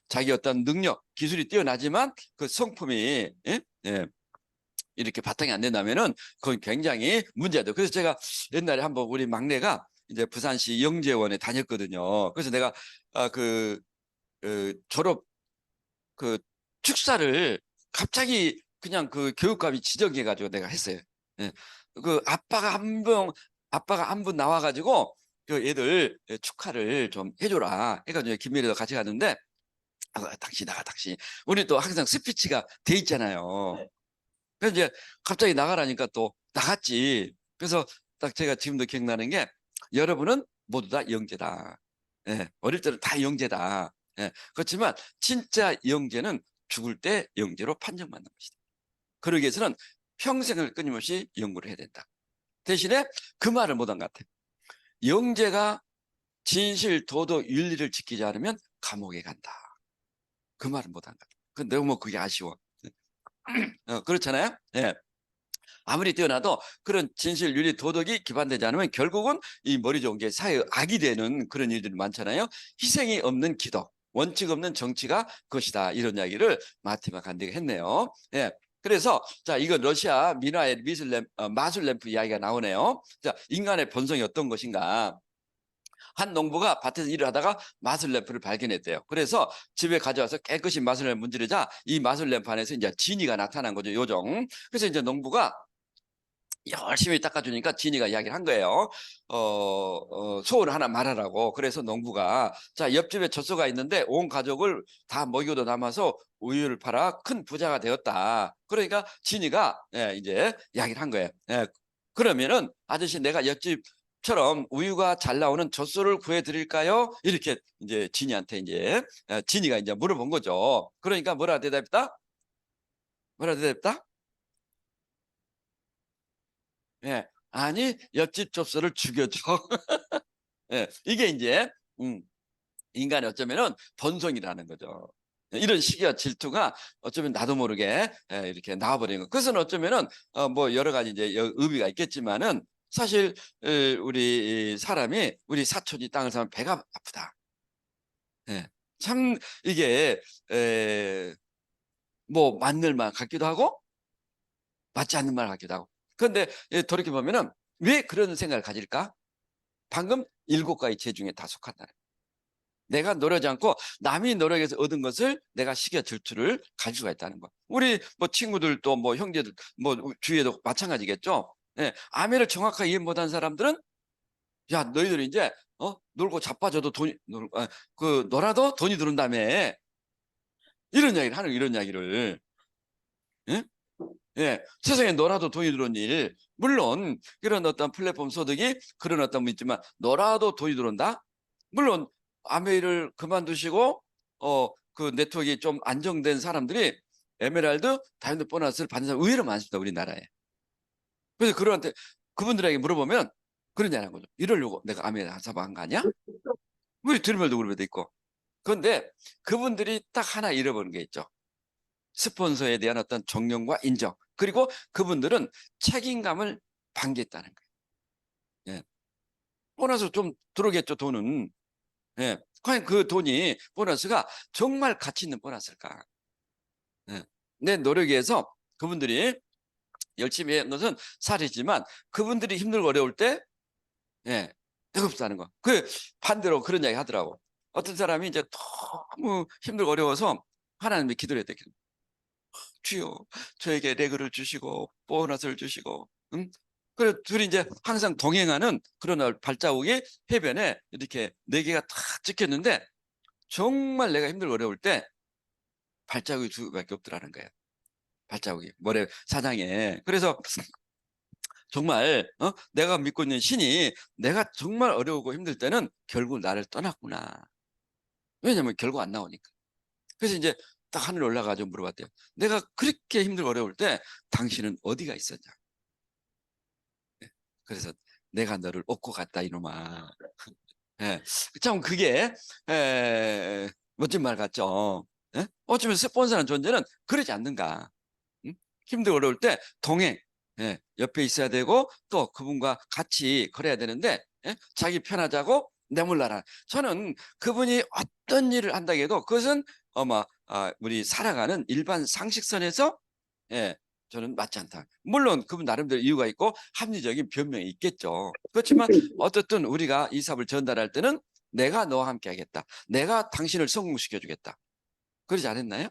자기 어떤 능력, 기술이 뛰어나지만 그 성품이, 이렇게 바탕이 안 된다면은 그건 굉장히 문제죠. 그래서 제가 옛날에 한번 우리 막내가 이제 부산시 영재원에 다녔거든요. 그래서 내가 졸업 그 축사를 갑자기 그냥 그 교육감이 지정해가지고 내가 했어요. 예. 그 아빠가 한 분 나와가지고 그 애들 축하를 좀 해줘라. 해가지고 김미래도 같이 갔는데, 당신. 우리 또 항상 스피치가 돼 있잖아요. 그래서 이제 갑자기 나가라니까 또 나갔지. 그래서 딱 제가 지금도 기억나는 게, 여러분은 모두 다 영재다. 어릴 때는 다 영재다. 그렇지만 진짜 영재는 죽을 때 영재로 판정받는 것이다. 그러기 위해서는 평생을 끊임없이 연구를 해야 된다. 대신에 그 말을 못한 것 같아요. 영재가 진실, 도덕, 윤리를 지키지 않으면 감옥에 간다. 그 말을 못한 것 같아요. 근데 너무 그게 아쉬워. 그렇잖아요? 아무리 뛰어나도 그런 진실, 윤리, 도덕이 기반되지 않으면 결국은 이 머리 좋은 게 사회의 악이 되는 그런 일들이 많잖아요. 희생이 없는 기도, 원칙 없는 정치가 그것이다. 이런 이야기를 마하트마 간디가 했네요. 그래서 자, 이건 러시아 민화의 마술 램프 이야기가 나오네요. 자, 인간의 본성이 어떤 것인가? 한 농부가 밭에서 일을 하다가 마술 램프를 발견했대요. 그래서 집에 가져와서 깨끗이 마술 램프 문지르자 이 마술 램프 안에서 이제 진이가 나타난 거죠. 요정. 그래서 이제 농부가 열심히 닦아주니까 진이가 이야기를 한 거예요. 소원 하나 말하라고. 그래서 농부가, 자, 옆집에 젖소가 있는데 온 가족을 다 먹이고도 남아서 우유를 팔아 큰 부자가 되었다. 그러니까 진이가 이제 이야기를 한 거예요. 그러면은 아저씨, 내가 옆집처럼 우유가 잘 나오는 젖소를 구해드릴까요? 이렇게 이제 진이한테 이제 진이가 이제 물어본 거죠. 그러니까 뭐라 대답했다? 뭐라 대답했다? 아니, 옆집 좁소를 죽여줘. 이게 이제 인간이 어쩌면은 본성이라는 거죠. 이런 시기와 질투가 어쩌면 나도 모르게 이렇게 나와버리는 거. 그것은 어쩌면은 뭐 여러 가지 이제 의미가 있겠지만은 사실 우리 사람이, 우리 사촌이 땅을 사면 배가 아프다. 참 이게 뭐 맞는 말 같기도 하고 맞지 않는 말 같기도 하고. 그런데 돌이켜 보면은 왜 그런 생각을 가질까? 방금 7가지 죄 중에 다 속한다. 내가 노력하지 않고 남이 노력해서 얻은 것을 내가 시기와 질투를 가질 수가 있다는 거. 우리 뭐 친구들도 뭐 형제들 뭐 주위에도 마찬가지겠죠. 아멘을 정확하게 이해 못한 사람들은, 야, 너희들 이제 놀고 자빠져도 놀아도 돈이 들어온다며, 이런 이야기를 하는, 이런 이야기를. 예? 세상에 놀아도 돈이 들어온 일, 물론 그런 어떤 플랫폼 소득이 그런 어떤 분 있지만, 놀아도 돈이 들어온다? 물론 아메이를 그만두시고 그 네트워크가 좀 안정된 사람들이 에메랄드, 다이아몬드 보너스를 받는 사람 의외로 많습니다, 우리나라에. 그래서 그분들에게 물어보면 그런 얘기하는 거죠. 이러려고 내가 아메이 사업 한 거 아니야? 우리 들으면도 그럴 때도 있고. 그런데 그분들이 딱 하나 잃어버린 게 있죠. 스폰서에 대한 어떤 존경과 인정. 그리고 그분들은 책임감을 방기했다는 거예요. 보너스 좀 들어오겠죠, 돈은. 과연 그 돈이, 보너스가 정말 가치 있는 보너스일까? 내 노력에 의해서 그분들이 열심히 한 것은 사실이지만 그분들이 힘들고 어려울 때 뜨겁다는 거. 반대로 그런 이야기 하더라고. 어떤 사람이 이제 너무 힘들고 어려워서 하나님께 기도를 했대. 주여, 저에게 레그를 주시고 보너스를 주시고. 그래 둘이 이제 항상 동행하는 그런 발자국이 해변에 이렇게 4개가 탁 찍혔는데, 정말 내가 힘들고 어려울 때 발자국이 2개밖에 없더라는 거예요. 발자국이 모래 사장에. 그래서 정말 내가 믿고 있는 신이 내가 정말 어려우고 힘들 때는 결국 나를 떠났구나. 왜냐면 결국 안 나오니까. 그래서 이제 딱 하늘 올라가지고 물어봤대요. 내가 그렇게 힘들고 어려울 때 당신은 어디가 있었냐? 예. 그래서 내가 너를 업고 갔다 이놈아. 예. 참 그게 멋진 말 같죠. 예? 어쩌면 스폰서라는 존재는 그러지 않는가. 응? 힘들고 어려울 때 동행, 예, 옆에 있어야 되고 또 그분과 같이 걸어야 되는데, 예? 자기 편하자고 내몰라라. 저는 그분이 어떤 일을 한다고 해도 그것은 우리 살아가는 일반 상식선에서, 예, 저는 맞지 않다. 물론 그분 나름대로 이유가 있고 합리적인 변명이 있겠죠. 그렇지만 어떻든 우리가 이 사업을 전달할 때는 내가 너와 함께 하겠다. 내가 당신을 성공시켜 주겠다. 그러지 않았나요?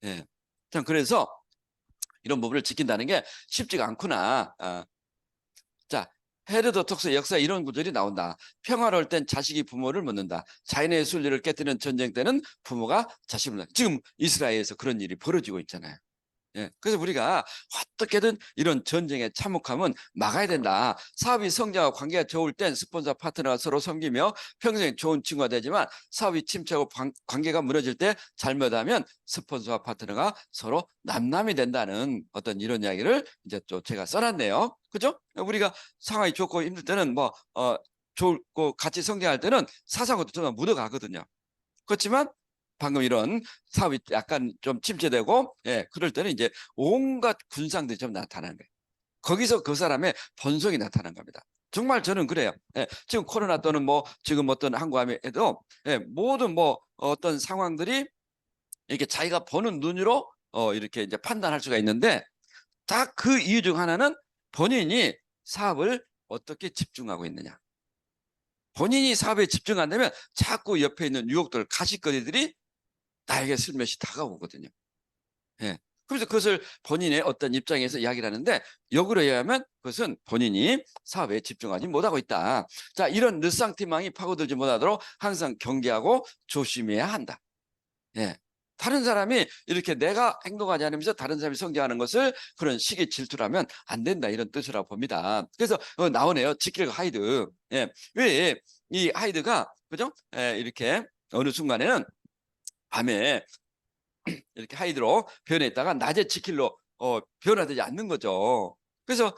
예. 참 그래서 이런 부분을 지킨다는 게 쉽지가 않구나. 자, 헤르도톡스의 역사에 이런 구절이 나온다. 평화로울 땐 자식이 부모를 묻는다. 자연의 순리를 깨뜨리는 전쟁 때는 부모가 자식을 묻는다. 지금 이스라엘에서 그런 일이 벌어지고 있잖아요. 예, 그래서 우리가 어떻게든 이런 전쟁의 참혹함은 막아야 된다. 사업이 성장하고 관계가 좋을 땐 스폰서 파트너가 서로 섬기며 평생 좋은 친구가 되지만 사업이 침체하고 관계가 무너질 때 잘못하면 스폰서와 파트너가 서로 남남이 된다는 어떤 이런 이야기를 이제 또 제가 써놨네요. 그죠? 우리가 상황이 좋고 힘들 때는 좋고 같이 성장할 때는 사상으로 좀 묻어가거든요. 그렇지만 방금 이런 사업이 약간 좀 침체되고, 예, 그럴 때는 이제 온갖 군상들이 좀 나타나는 거예요. 거기서 그 사람의 본성이 나타나는 겁니다. 정말 저는 그래요. 예, 지금 코로나 또는 지금 어떤 항구함에도, 예, 모든 어떤 상황들이 이렇게 자기가 보는 눈으로 이렇게 이제 판단할 수가 있는데, 딱 그 이유 중 하나는 본인이 사업을 어떻게 집중하고 있느냐. 본인이 사업에 집중 안 되면 자꾸 옆에 있는 유혹들, 가시거리들이 나에게 슬며시 다가오거든요. 예. 그래서 그것을 본인의 어떤 입장에서 이야기를 하는데, 역으로 얘기하면 그것은 본인이 사업에 집중하지 못하고 있다. 자, 이런 느상티망이 파고들지 못하도록 항상 경계하고 조심해야 한다. 예. 다른 사람이 이렇게 내가 행동하지 않으면서 다른 사람이 성장하는 것을 그런 시기 질투라면 안 된다, 이런 뜻이라고 봅니다. 그래서 나오네요. 지킬과 하이드. 예. 왜 이 하이드가, 그죠? 예, 이렇게 어느 순간에는 밤에 이렇게 하이드로 변했다가 낮에 지킬로 변화되지 않는 거죠. 그래서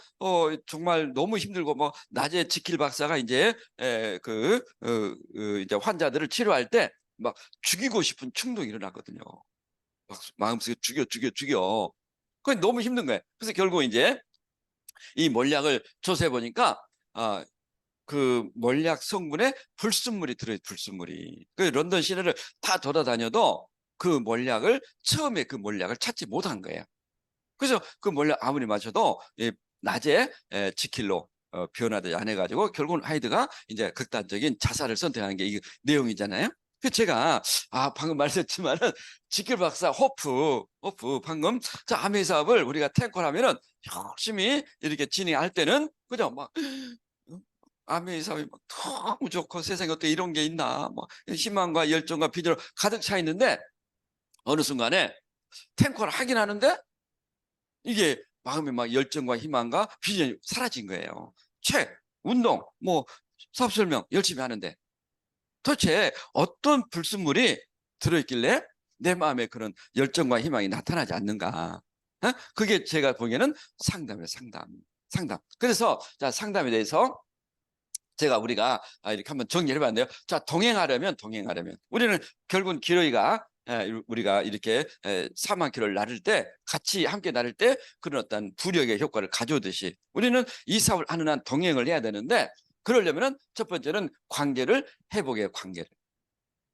정말 너무 힘들고 낮에 지킬 박사가 이제 이제 환자들을 치료할 때 막 죽이고 싶은 충동이 일어났거든요. 막 마음속에 죽여. 그게 너무 힘든 거예요. 그래서 결국 이제 이 몰약을 조사해 보니까 그 몰약 성분에 불순물이 들어있어요. 불순물이. 그 런던 시내를 다 돌아다녀도 그 몰약을 처음에 그 몰약을 찾지 못한 거예요. 그래서 그 몰약 아무리 마셔도 낮에 지킬로 변화되지 않아 가지고 결국은 하이드가 이제 극단적인 자살을 선택하는 게 이 내용이잖아요. 그 제가 방금 말씀했지만은 지킬 박사 호프 방금 자 암의 사업을 우리가 탱커를 하면은 열심히 이렇게 진행할 때는 그죠 막 아메이 사업이 막 너무 좋고 세상에 어떻게 이런 게 있나 희망과 열정과 비전으로 가득 차 있는데 어느 순간에 탱커를 하긴 하는데 이게 마음의 막 열정과 희망과 비전이 사라진 거예요. 책, 운동, 사업 설명 열심히 하는데 도대체 어떤 불순물이 들어있길래 내 마음에 그런 열정과 희망이 나타나지 않는가? 그게 제가 보기에는 상담이에요. 상담. 그래서 자 상담에 대해서 우리가 이렇게 한번 정리를 해봤는데요. 자, 동행하려면 우리는 결국은 기러기가 우리가 이렇게 4만 킬로를 나를 때 같이 함께 나를 때 그런 어떤 부력의 효과를 가져오듯이 우리는 이 사업을 하는 한 동행을 해야 되는데 그러려면은 첫 번째는 관계를 회복해요. 관계를.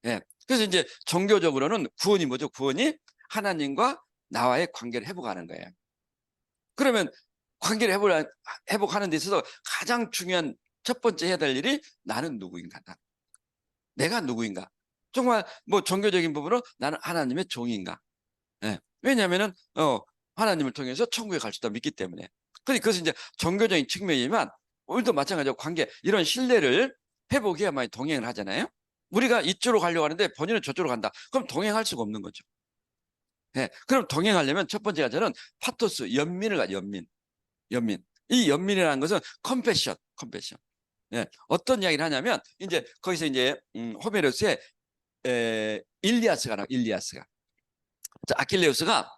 예. 그래서 이제 종교적으로는 구원이 뭐죠? 구원이 하나님과 나와의 관계를 회복하는 거예요. 그러면 관계를 회복하는 데 있어서 가장 중요한 첫 번째 해야 될 일이 나는 누구인가? 내가 누구인가? 정말 종교적인 부분으로 나는 하나님의 종인가? 예. 왜냐하면은 하나님을 통해서 천국에 갈 수 있다 믿기 때문에. 그것이 이제 종교적인 측면이지만 우리도 마찬가지로 관계 이런 신뢰를 회복해야만 동행을 하잖아요. 우리가 이쪽으로 가려고 하는데 본인은 저쪽으로 간다. 그럼 동행할 수가 없는 거죠. 예. 그럼 동행하려면 첫 번째가 저는 파토스 연민을 연민. 이 연민이라는 것은 컴패션. 예. 어떤 이야기를 하냐면 이제 거기서 이제 호메로스의 일리아스가 나와. 일리아스가. 자, 아킬레우스가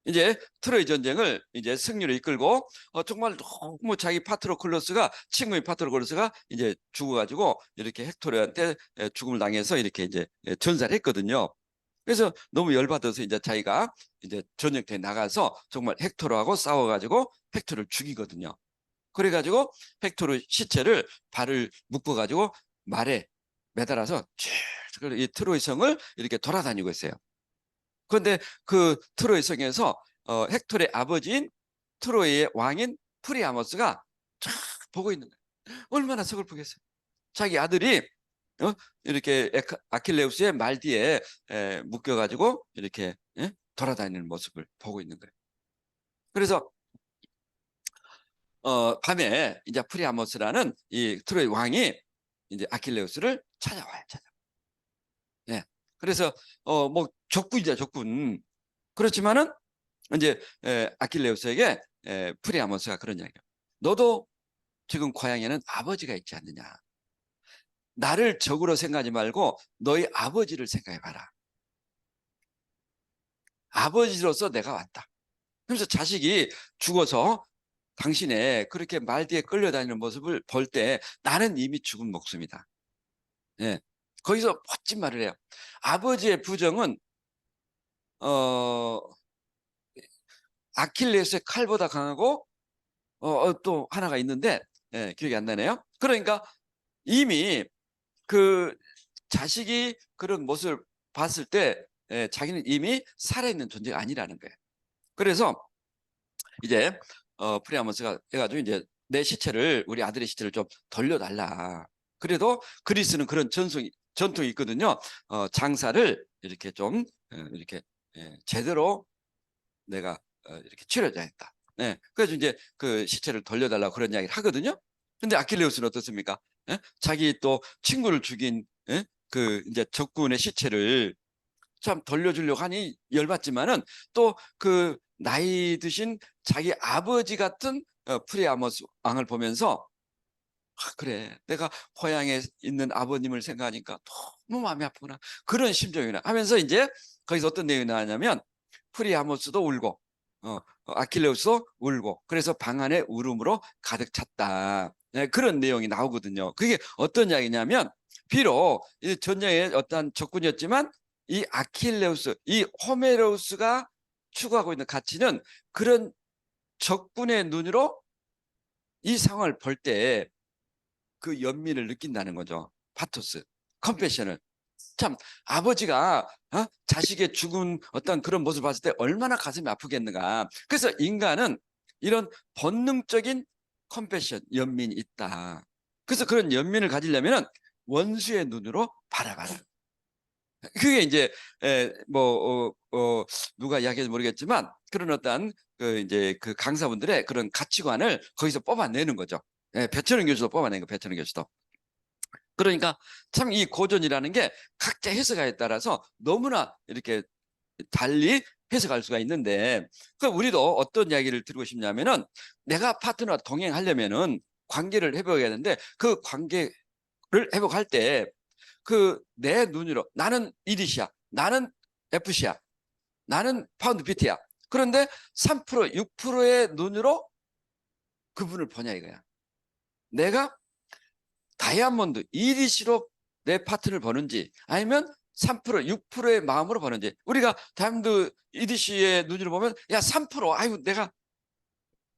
이제 트로이 전쟁을 이제 승리로 이끌고 정말 너무 자기 파트로클로스가 친구인 파트로클로스가 이제 죽어가지고 이렇게 헥토르한테 죽음을 당해서 이렇게 이제 전사를 했거든요. 그래서 너무 열받아서 이제 자기가 이제 전쟁터에 나가서 정말 헥토르하고 싸워가지고 헥토르를 죽이거든요. 그래가지고 헥토르 시체를 발을 묶어가지고 말에 매달아서 쭉 이 트로이 성을 이렇게 돌아다니고 있어요. 그런데 그 트로이 성에서 헥토르의 아버지인 트로이의 왕인 프리아모스가 쫙 보고 있는 거예요. 얼마나 서글프겠어요. 자기 아들이 이렇게 아킬레우스의 말 뒤에 묶여가지고 이렇게 돌아다니는 모습을 보고 있는 거예요. 그래서 밤에 이제 프리아모스라는 이 트로이 왕이 이제 아킬레우스를 찾아와요. 예. 그래서 뭐 적군이죠, 적군. 그렇지만은 이제 아킬레우스에게 프리아모스가 그런 이야기예요. 너도 지금 고향에는 아버지가 있지 않느냐. 나를 적으로 생각하지 말고 너희 아버지를 생각해 봐라. 아버지로서 내가 왔다. 그래서 자식이 죽어서 당신의 그렇게 말 뒤에 끌려다니는 모습을 볼 때 나는 이미 죽은 목숨이다. 예. 거기서 멋진 말을 해요. 아버지의 부정은 아킬레스의 칼보다 강하고 또 하나가 있는데 기억이 안 나네요. 그러니까 이미 그 자식이 그런 모습을 봤을 때 자기는 이미 살아있는 존재가 아니라는 거예요. 그래서 이제 프리아모스가 해가지고 이제 내 시체를 우리 아들의 시체를 좀 돌려달라. 그래도 그리스는 그런 전통이 있거든요. 장사를 이렇게 좀 이렇게 제대로 내가 이렇게 치러야겠다. 네. 그래서 이제 그 시체를 돌려달라고 그런 이야기를 하거든요. 근데 아킬레우스는 어떻습니까? 자기 또 친구를 죽인 그 이제 적군의 시체를 참 돌려주려고 하니 열받지만은 또 그 나이 드신 자기 아버지 같은 프리아모스 왕을 보면서 그래 내가 고향에 있는 아버님을 생각하니까 너무 마음이 아프구나 그런 심정이나 하면서 이제 거기서 어떤 내용이 나왔냐면 프리아모스도 울고 아킬레우스도 울고 그래서 방 안에 울음으로 가득 찼다. 네, 그런 내용이 나오거든요. 그게 어떤 이야기냐면 비록 이 전쟁의 어떤 적군이었지만 이 아킬레우스, 이 호메로우스가 추구하고 있는 가치는 그런 적군의 눈으로 이 상황을 볼 때 그 연민을 느낀다는 거죠. 파토스, 컴패션을. 참 아버지가 자식의 죽은 어떤 그런 모습을 봤을 때 얼마나 가슴이 아프겠는가. 그래서 인간은 이런 본능적인 컴패션, 연민이 있다. 그래서 그런 연민을 가지려면 원수의 눈으로 바라봐라. 그게 이제 누가 이야기했는지 모르겠지만 그런 어떤 그 이제 그 강사분들의 그런 가치관을 거기서 뽑아내는 거죠. 배철원 교수도 뽑아낸 거, 배철원 교수도. 그러니까 참 이 고전이라는 게 각자 해석에 따라서 너무나 이렇게 달리 해석할 수가 있는데, 그 우리도 어떤 이야기를 드리고 싶냐면은 내가 파트너와 동행하려면은 관계를 회복해야 되는데 그 관계를 회복할 때 그 내 눈으로 나는 이릿이야, 나는 FC야, 나는 파운드 비트야. 그런데 3%, 6%의 눈으로 그분을 보냐 이거야. 내가 다이아몬드, 이릿으로 내 파트를 보는지 아니면 3%, 6%의 마음으로 보는지. 우리가 다이아몬드 이릿의 눈으로 보면 야 3%, 아이고 내가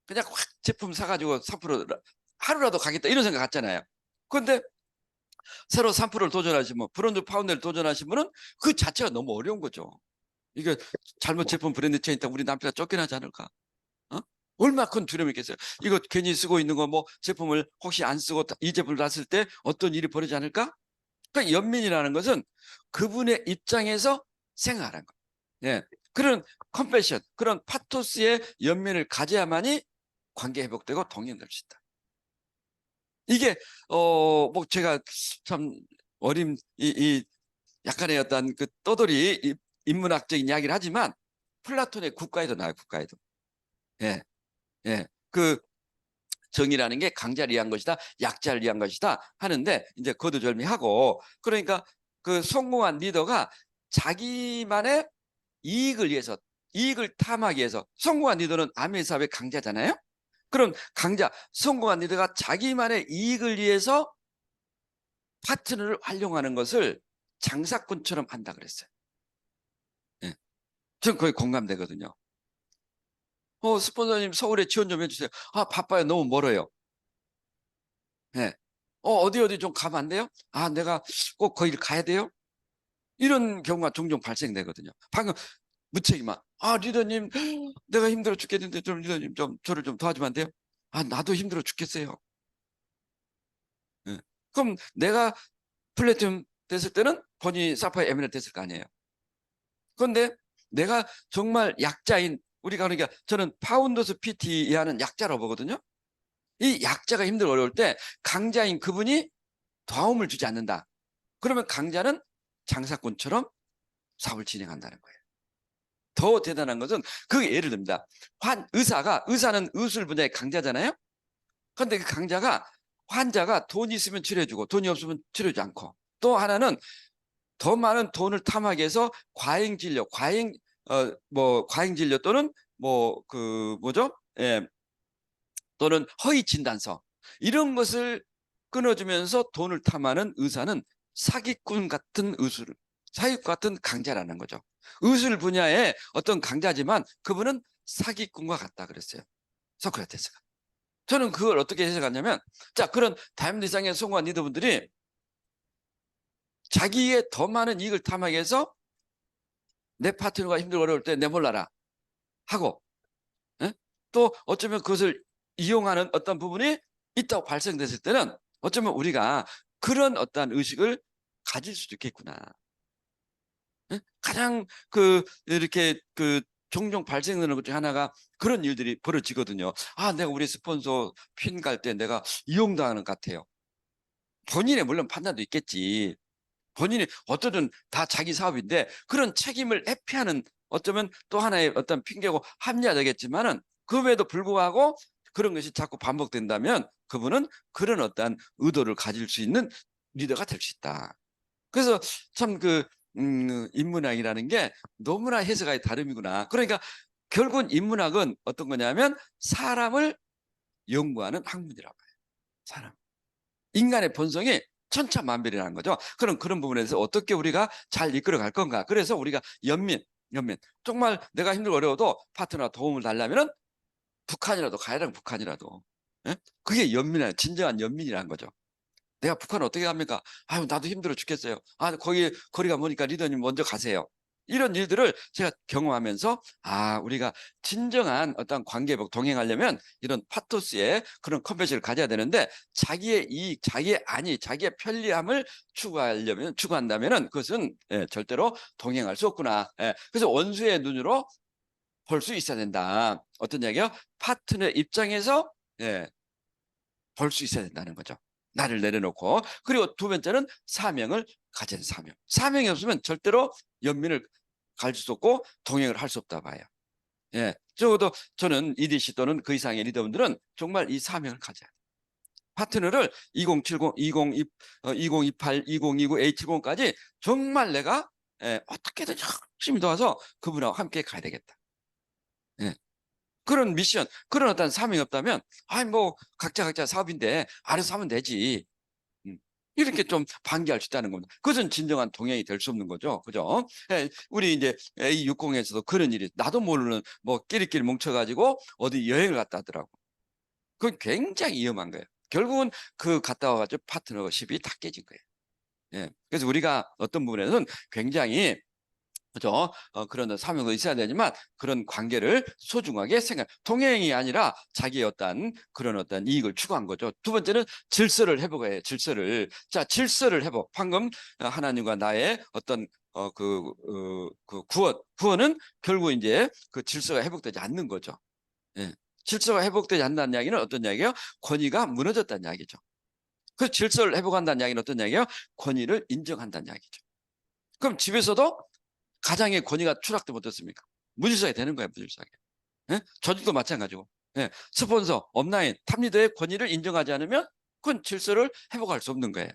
그냥 확 제품 사가지고 3% 하루라도 가겠다 이런 생각 같잖아요. 그런데 새로 3%를 도전하시면 브론즈 파운드를 도전하신 분은 그 자체가 너무 어려운 거죠. 이게 잘못 제품 브랜드 체인 있다 우리 남편가 쫓겨나지 않을까? 얼마나 큰 두려움이 있겠어요. 이거 괜히 쓰고 있는 거 뭐 제품을 혹시 안 쓰고 이 제품을 놨을 때 어떤 일이 벌어지지 않을까? 그러니까 연민이라는 것은 그분의 입장에서 생각하는 거예요. 예. 그런 컴패션, 그런 파토스의 연민을 가져야만이 관계 회복되고 동행될 수 있다. 이게 뭐 제가 참 어린 이 약간의 어떤 그 떠돌이 인문학적인 이야기를 하지만 플라톤의 국가에도 나와요. 국가에도. 예. 예. 그 정의라는 게 강자를 위한 것이다, 약자를 위한 것이다 하는데 이제 거두절미하고, 그러니까 그 성공한 리더가 자기만의 이익을 위해서, 이익을 탐하기 위해서 성공한 리더는 아메 사업의 강자잖아요. 그럼 강자, 성공한 리더가 자기만의 이익을 위해서 파트너를 활용하는 것을 장사꾼처럼 한다 그랬어요. 예. 저는 거의 공감되거든요. 스폰서님 서울에 지원 좀 해주세요. 아, 바빠요. 너무 멀어요. 예. 어디 좀 가면 안 돼요? 아, 내가 꼭 거기를 가야 돼요? 이런 경우가 종종 발생되거든요. 방금 무책임한, 아, 리더님, 내가 힘들어 죽겠는데 좀 리더님 좀 저를 좀 도와주면 안 돼요? 아, 나도 힘들어 죽겠어요. 예. 그럼 내가 플래티넘 됐을 때는 본인이 사파이어 에메랄드 됐을 거 아니에요. 그런데 내가 정말 약자인, 우리가 그러니까 저는 파운더스 PT 이하는 약자라고 보거든요. 이 약자가 힘들고 어려울 때 강자인 그분이 도움을 주지 않는다. 그러면 강자는 장사꾼처럼 사업을 진행한다는 거예요. 더 대단한 것은 그 예를 듭니다. 의사는 의술 분야의 강자잖아요. 그런데 그 강자가 환자가 돈이 있으면 치료해주고 돈이 없으면 치료하지 않고, 또 하나는 더 많은 돈을 탐하기 위해서 과잉 진료, 과잉 진료 또는 예, 또는 허위 진단서, 이런 것을 끊어주면서 돈을 탐하는 의사는 사기꾼 같은 사기꾼 같은 강자라는 거죠. 의술 분야의 어떤 강자지만 그분은 사기꾼과 같다 그랬어요. 소크라테스가. 저는 그걸 어떻게 해석하냐면, 자, 그런 다이아몬드 이상의 성공한 리더분들이 자기의 더 많은 이익을 탐하기 위해서 내 파트너가 힘들고 어려울 때 내몰라라 하고, 예? 또 어쩌면 그것을 이용하는 어떤 부분이 있다고 발생됐을 때는 어쩌면 우리가 그런 어떤 의식을 가질 수도 있겠구나. 예? 가장 이렇게 종종 발생되는 것 중에 하나가 그런 일들이 벌어지거든요. 아, 내가 우리 스폰서 핀 갈 때 내가 이용당하는 것 같아요. 본인의 물론 판단도 있겠지. 본인이 어쩌든 다 자기 사업인데 그런 책임을 회피하는, 어쩌면 또 하나의 어떤 핑계고 합리화되겠지만은, 그럼에도 불구하고 그런 것이 자꾸 반복된다면 그분은 그런 어떤 의도를 가질 수 있는 리더가 될 수 있다. 그래서 참 인문학이라는 게 너무나 해석이 다름이구나. 그러니까 결국은 인문학은 어떤 거냐면 사람을 연구하는 학문이라고 해요. 사람. 인간의 본성이 천차만별이라는 거죠. 그런 부분에서 어떻게 우리가 잘 이끌어 갈 건가. 그래서 우리가 연민. 정말 내가 힘들고 어려워도 파트너가 도움을 달라면은 북한이라도 가야랑 북한이라도. 예? 그게 진정한 연민이라는 거죠. 내가 북한 어떻게 갑니까? 아유, 나도 힘들어 죽겠어요. 아, 거리가 머니까 리더님 먼저 가세요. 이런 일들을 제가 경험하면서, 아, 우리가 진정한 어떤 관계복 동행하려면 이런 파토스의 그런 컨벤션을 가져야 되는데, 자기의 이익, 자기의 편리함을 추구한다면은 그것은 절대로 동행할 수 없구나. 그래서 원수의 눈으로 볼 수 있어야 된다. 어떤 이야기요? 파트너 입장에서 볼 수 있어야 된다는 거죠. 나를 내려놓고. 그리고 두 번째는 사명을 가진 사명. 사명이 없으면 절대로 연민을 가질 수 없고 동행을 할 수 없다 봐요. 적어도 저는 EDC 또는 그 이상의 리더분들은 정말 이 사명을 가져야 돼요. 파트너를 2070, 2028, 2029, A70까지 정말 내가 어떻게든 열심히 도와서 그분하고 함께 가야 되겠다. 그런 미션, 그런 어떤 사명이 없다면, 각자 사업인데 알아서 하면 되지. 이렇게 좀 방기할 수 있다는 겁니다. 그것은 진정한 동행이 될 수 없는 거죠. 그죠? 우리 이제 A60에서도 그런 일이, 나도 모르는 끼리끼리 뭉쳐가지고 어디 여행을 갔다 하더라고. 그건 굉장히 위험한 거예요. 결국은 갔다 와가지고 파트너십이 다 깨진 거예요. 그래서 우리가 어떤 부분에서는 굉장히, 그죠? 그런 사명도 있어야 되지만 그런 관계를 소중하게 동행이 아니라 자기의 그런 어떤 이익을 추구한 거죠. 두 번째는 질서를 회복해요. 질서를 회복. 방금 하나님과 나의 어떤 구원은 결국 이제 그 질서가 회복되지 않는 거죠. 질서가 회복되지 않는다는 이야기는 어떤 이야기예요? 권위가 무너졌다는 이야기죠. 그 질서를 회복한다는 이야기는 어떤 이야기예요? 권위를 인정한다는 이야기죠. 그럼 집에서도 가장의 권위가 추락되면 어떻습니까? 무질서하게 되는 거예요, 무질서하게. 조직도 마찬가지고. 스폰서, 업라인, 탑리더의 권위를 인정하지 않으면 그건 질서를 회복할 수 없는 거예요.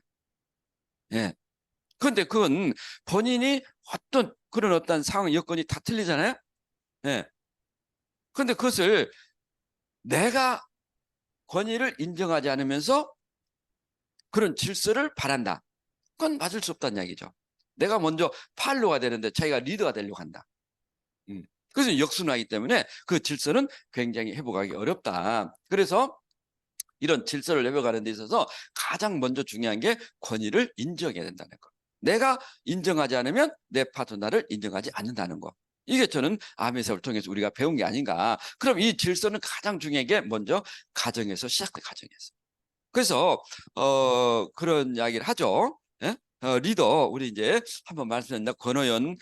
그런데 그건 본인이 어떤 그런 어떤 상황 여건이 다 틀리잖아요. 예. 그런데 그것을 내가 권위를 인정하지 않으면서 그런 질서를 바란다. 그건 맞을 수 없다는 이야기죠. 내가 먼저 팔로가 되는데 자기가 리더가 되려고 한다. 음. 그래서 역순화이기 때문에 그 질서는 굉장히 회복하기 어렵다. 그래서 이런 질서를 회복하는 데 있어서 가장 먼저 중요한 게 권위를 인정해야 된다는 거. 내가 인정하지 않으면 내 파트너를 인정하지 않는다는 거. 이게 저는 아메세를 통해서 우리가 배운 게 아닌가. 그럼 이 질서는 가장 중요한 게 먼저 가정에서 시작돼, 가정에서. 그래서 그런 이야기를 하죠. 예? 리더 우리 이제 한번 말씀드렸나 권호연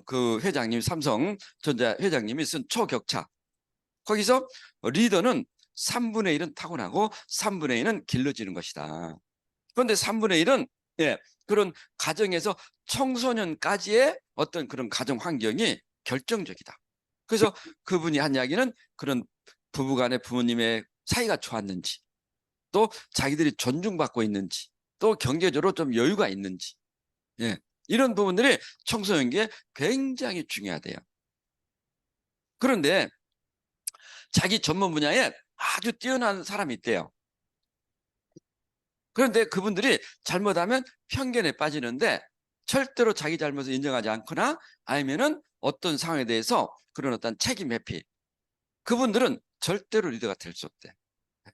그 회장님, 삼성전자 회장님이 쓴 초격차. 거기서 리더는 3분의 1은 타고나고 3분의 1은 길러지는 것이다. 그런데 3분의 1은 그런 가정에서 청소년까지의 어떤 그런 가정 환경이 결정적이다. 그래서 그분이 한 이야기는 그런 부부간의 부모님의 사이가 좋았는지, 또 자기들이 존중받고 있는지, 또 경제적으로 좀 여유가 있는지, 이런 부분들이 청소년기에 굉장히 중요하대요. 그런데 자기 전문 분야에 아주 뛰어난 사람이 있대요. 그런데 그분들이 잘못하면 편견에 빠지는데 절대로 자기 잘못을 인정하지 않거나 아니면은 어떤 상황에 대해서 그런 어떤 책임 회피, 그분들은 절대로 리더가 될 수 없대.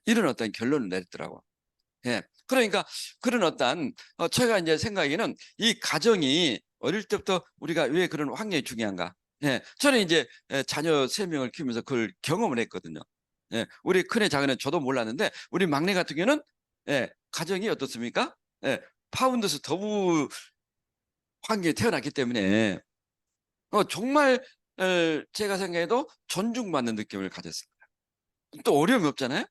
이런 어떤 결론을 내렸더라고. 그러니까 그런 어떤 제가 이제 생각에는 이 가정이 어릴 때부터 우리가 왜 그런 환경이 중요한가? 저는 이제 자녀 3명을 키우면서 그걸 경험을 했거든요. 우리 큰애 작은애 저도 몰랐는데 우리 막내 같은 경우는 가정이 어떻습니까? 파운드스 더부 환경에 태어났기 때문에 정말 제가 생각해도 존중받는 느낌을 가졌습니다. 또 어려움이 없잖아요.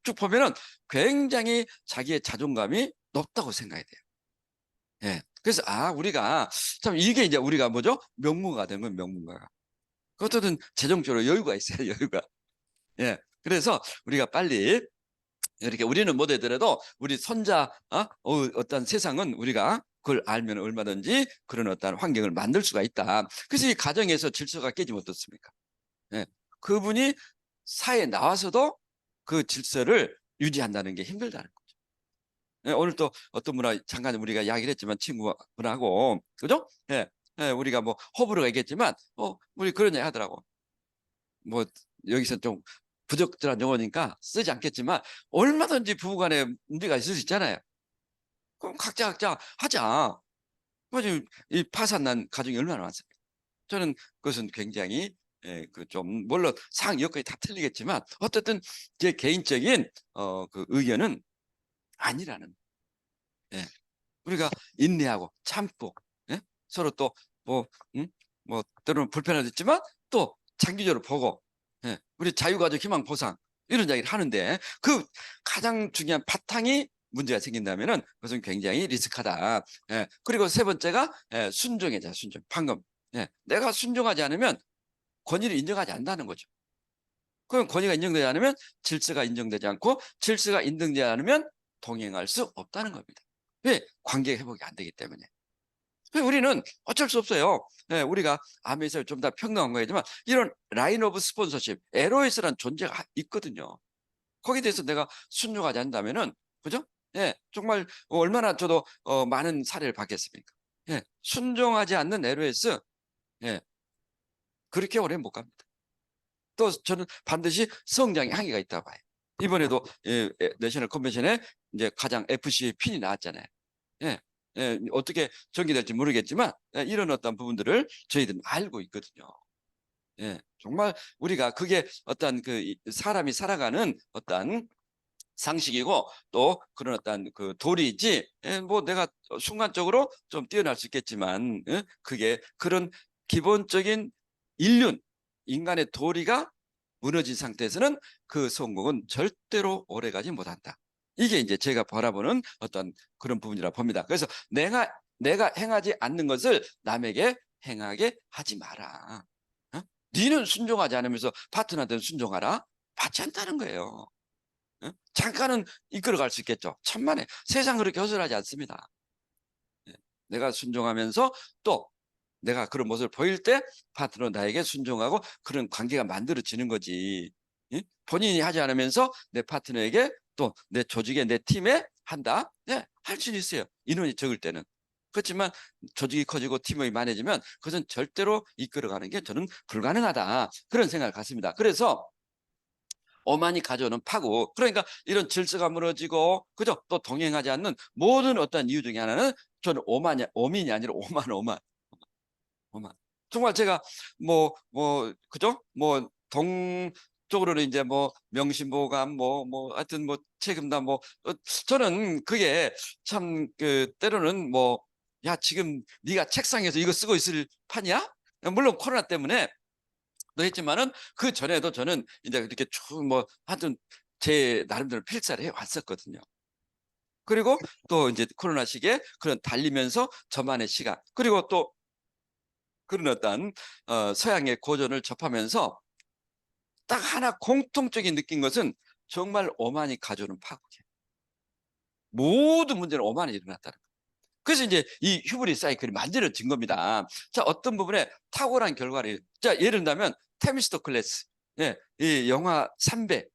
쭉 보면은 굉장히 자기의 자존감이 높다고 생각이 돼요. 그래서 우리가 참 이게 이제 우리가 뭐죠? 명문가가 되는 건 명문가가. 그것들은 재정적으로 여유가 있어요, 여유가. 그래서 우리가 빨리 이렇게 우리는 못 하더라도 우리 손자 어떤 세상은 우리가 그걸 알면 얼마든지 그런 어떤 환경을 만들 수가 있다. 그래서 이 가정에서 질서가 깨지면 어떻습니까? 그분이 사회에 나와서도 그 질서를 유지한다는 게 힘들다는 거죠. 오늘 또 어떤 분과 잠깐 우리가 이야기를 했지만 친구분하고 그죠? 우리가 뭐 호불호가 있겠지만 우리 그런 얘기 하더라고. 뭐 여기서 좀 부적절한 용어니까 쓰지 않겠지만 얼마든지 부부간에 문제가 있을 수 있잖아요. 그럼 각자 하자. 이 파산난 가정이 얼마나 많습니까? 저는 그것은 굉장히 그 좀 물론 상황 여건이 다 틀리겠지만 어쨌든 제 개인적인 그 의견은 아니라는. 우리가 인내하고 참고 서로 또 뭐 뭐 때로는 불편하겠지만 또 장기적으로 보고 우리 자유가족 희망 보상 이런 이야기를 하는데 그 가장 중요한 바탕이 문제가 생긴다면은 그것은 굉장히 리스크하다. 그리고 세 번째가 순종이자 순종. 방금 내가 순종하지 않으면 권위를 인정하지 않는다는 거죠. 그럼 권위가 인정되지 않으면 질서가 인정되지 않고 질서가 인정되지 않으면 동행할 수 없다는 겁니다. 왜? 관계 회복이 안 되기 때문에. 우리는 어쩔 수 없어요. 우리가 아메에서 좀 더 평등한 거지만 이런 라인 오브 스폰서십, LOS라는 존재가 있거든요. 거기에 대해서 내가 순종하지 않는다면은 그죠? 정말 얼마나 저도 많은 사례를 받겠습니까? 순종하지 않는 LOS 그렇게 오래 못 갑니다. 또 저는 반드시 성장의 한계가 있다고 봐요. 이번에도 내셔널 컨벤션에 이제 가장 FC 핀이 나왔잖아요. 어떻게 전개될지 모르겠지만 이런 어떤 부분들을 저희들은 알고 있거든요. 정말 우리가 그게 어떤 그 사람이 살아가는 어떤 상식이고 또 그런 어떤 그 도리지 뭐 내가 순간적으로 좀 뛰어날 수 있겠지만 그게 그런 기본적인 인륜 인간의 도리가 무너진 상태에서는 그 성공은 절대로 오래가지 못한다. 이게 이제 제가 바라보는 어떤 그런 부분이라 봅니다. 그래서 내가 행하지 않는 것을 남에게 행하게 하지 마라. 니는 순종하지 않으면서 파트너한테는 순종하라. 맞지 않다는 거예요. 잠깐은 이끌어갈 수 있겠죠. 천만에 세상 그렇게 허술하지 않습니다. 내가 순종하면서 또 내가 그런 모습을 보일 때 파트너 나에게 순종하고 그런 관계가 만들어지는 거지. 예? 본인이 하지 않으면서 내 파트너에게 또 내 조직에 내 팀에 한다? 네, 할 수는 있어요. 인원이 적을 때는. 그렇지만 조직이 커지고 팀이 많아지면 그것은 절대로 이끌어가는 게 저는 불가능하다. 그런 생각을 갖습니다. 그래서 오만이 가져오는 파고, 그러니까 이런 질서가 무너지고, 그죠? 또 동행하지 않는 모든 어떤 이유 중에 하나는 저는 오민이 아니라 오만. 정말 제가 그죠? 동쪽으로는 이제 명심보감, 하여튼 책임담, 저는 그게 참, 때로는 야, 지금 네가 책상에서 이거 쓰고 있을 판이야? 물론 코로나 때문에 도 했지만은 그 전에도 저는 이제 이렇게 쭉 하여튼 제 나름대로 필사를 해 왔었거든요. 그리고 또 이제 코로나 시기에 그런 달리면서 저만의 시간, 그리고 또 그런 어떤 서양의 고전을 접하면서 딱 하나 공통적인 느낀 것은 정말 오만이 가져오는 파국이에요. 모든 문제는 오만이 일어났다는 거예요. 그래서 이제 이 휴브리스 사이클이 만들어진 겁니다. 자, 어떤 부분에 탁월한 결과를, 자, 예를 들면 테미스토클레스, 예, 이 영화 300,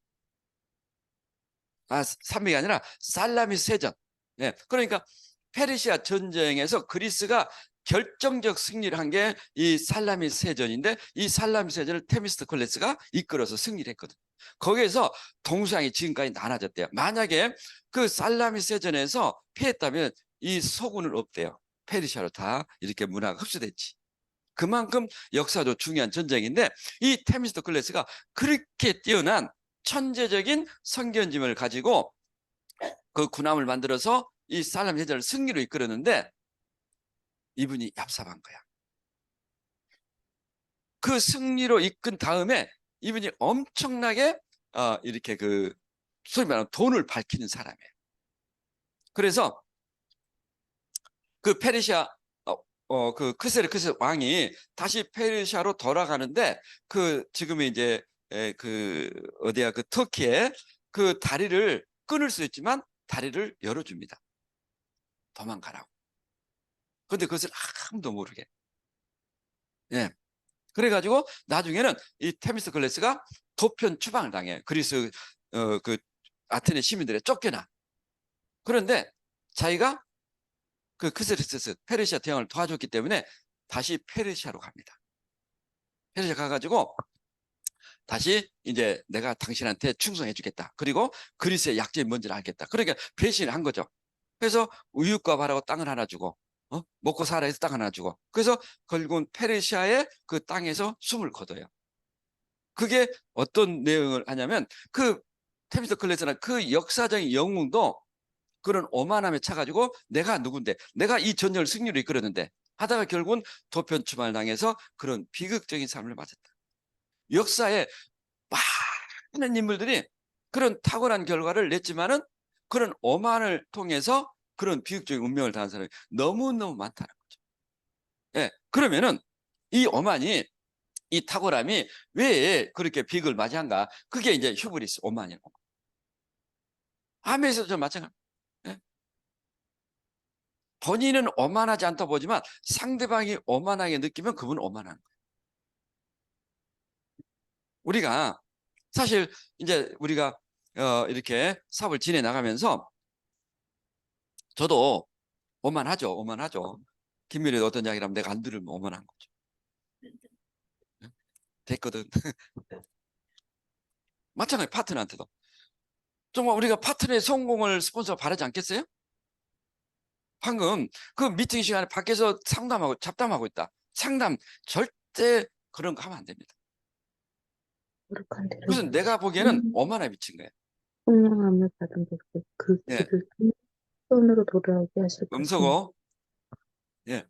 300이 아니라 살라미스 세전. 예, 그러니까 페르시아 전쟁에서 그리스가 결정적 승리를 한 게 이 살라미스 세전인데, 이 살라미스 세전을 테미스토클레스가 이끌어서 승리를 했거든. 거기에서 동서양이 지금까지 나눠졌대요. 만약에 그 살라미스 세전에서 피했다면 이 서군을 없대요. 페르시아로 다 이렇게 문화가 흡수됐지. 그만큼 역사도 중요한 전쟁인데, 이 테미스토클레스가 그렇게 뛰어난 천재적인 선견짐을 가지고 그 군함을 만들어서 이 살람 해전을 승리로 이끌었는데, 이분이 얍삽한 거야. 그 승리로 이끈 다음에 이분이 엄청나게 이렇게 소위 말하는 돈을 밝히는 사람이에요. 그래서 그 페르시아 그 크세르크스 왕이 다시 페르시아로 돌아가는데, 지금의 이제 어디야, 터키에 그 다리를 끊을 수 있지만 다리를 열어줍니다. 도망가라고. 근데 그것을 아무도 모르게. 예. 그래가지고 나중에는 이 테미스클레스가 도편 추방을 당해. 그리스 아테네 시민들의 쫓겨나. 그런데 자기가 그 크세르크스 페르시아 대왕을 도와줬기 때문에 다시 페르시아로 갑니다. 페르시아 가가지고 다시 이제 내가 당신한테 충성해 주겠다. 그리고 그리스의 약점이 뭔지를 알겠다. 그러니까 배신을 한 거죠. 그래서 우유과 바라고 땅을 하나 주고, 먹고 살아 해서 땅 하나 주고, 그래서 결국은 페르시아의 그 땅에서 숨을 거둬요. 그게 어떤 내용을 하냐면, 테미스토클레스는 그 역사적인 영웅도 그런 오만함에 차가지고 내가 누군데, 내가 이 전쟁을 승리로 이끌었는데 하다가 결국은 도편추방을 당해서 그런 비극적인 삶을 맞았다. 역사에 많은 인물들이 그런 탁월한 결과를 냈지만은 그런 오만을 통해서 그런 비극적인 운명을 당한 사람이 너무너무 많다는 거죠. 예, 그러면은 이 오만이, 이 탁월함이 왜 그렇게 비극을 맞이한가? 그게 이제 휴브리스, 오만이에요. 암에서도 좀 마찬가지. 예? 본인은 오만하지 않다 보지만 상대방이 오만하게 느끼면 그분은 오만한 거예요. 우리가 사실 이제 우리가 이렇게 사업을 지내 나가면서 저도 오만하죠. 김미래도 어떤 이야기를 하면 내가 안 들으면 오만한 거죠. 됐거든. 마찬가지 파트너한테도. 정말 우리가 파트너의 성공을 스폰서가 바라지 않겠어요? 방금 그 미팅 시간에 밖에서 잡담하고 있다. 상담 절대 그런 거 하면 안 됩니다. 거룩한 그래서 대로 내가 보기에는 오만에 미친 거예요. 성령함을 받은 것을 그 예, 길을 손으로 돌아오게 하실 것입니다. 음소거. 예.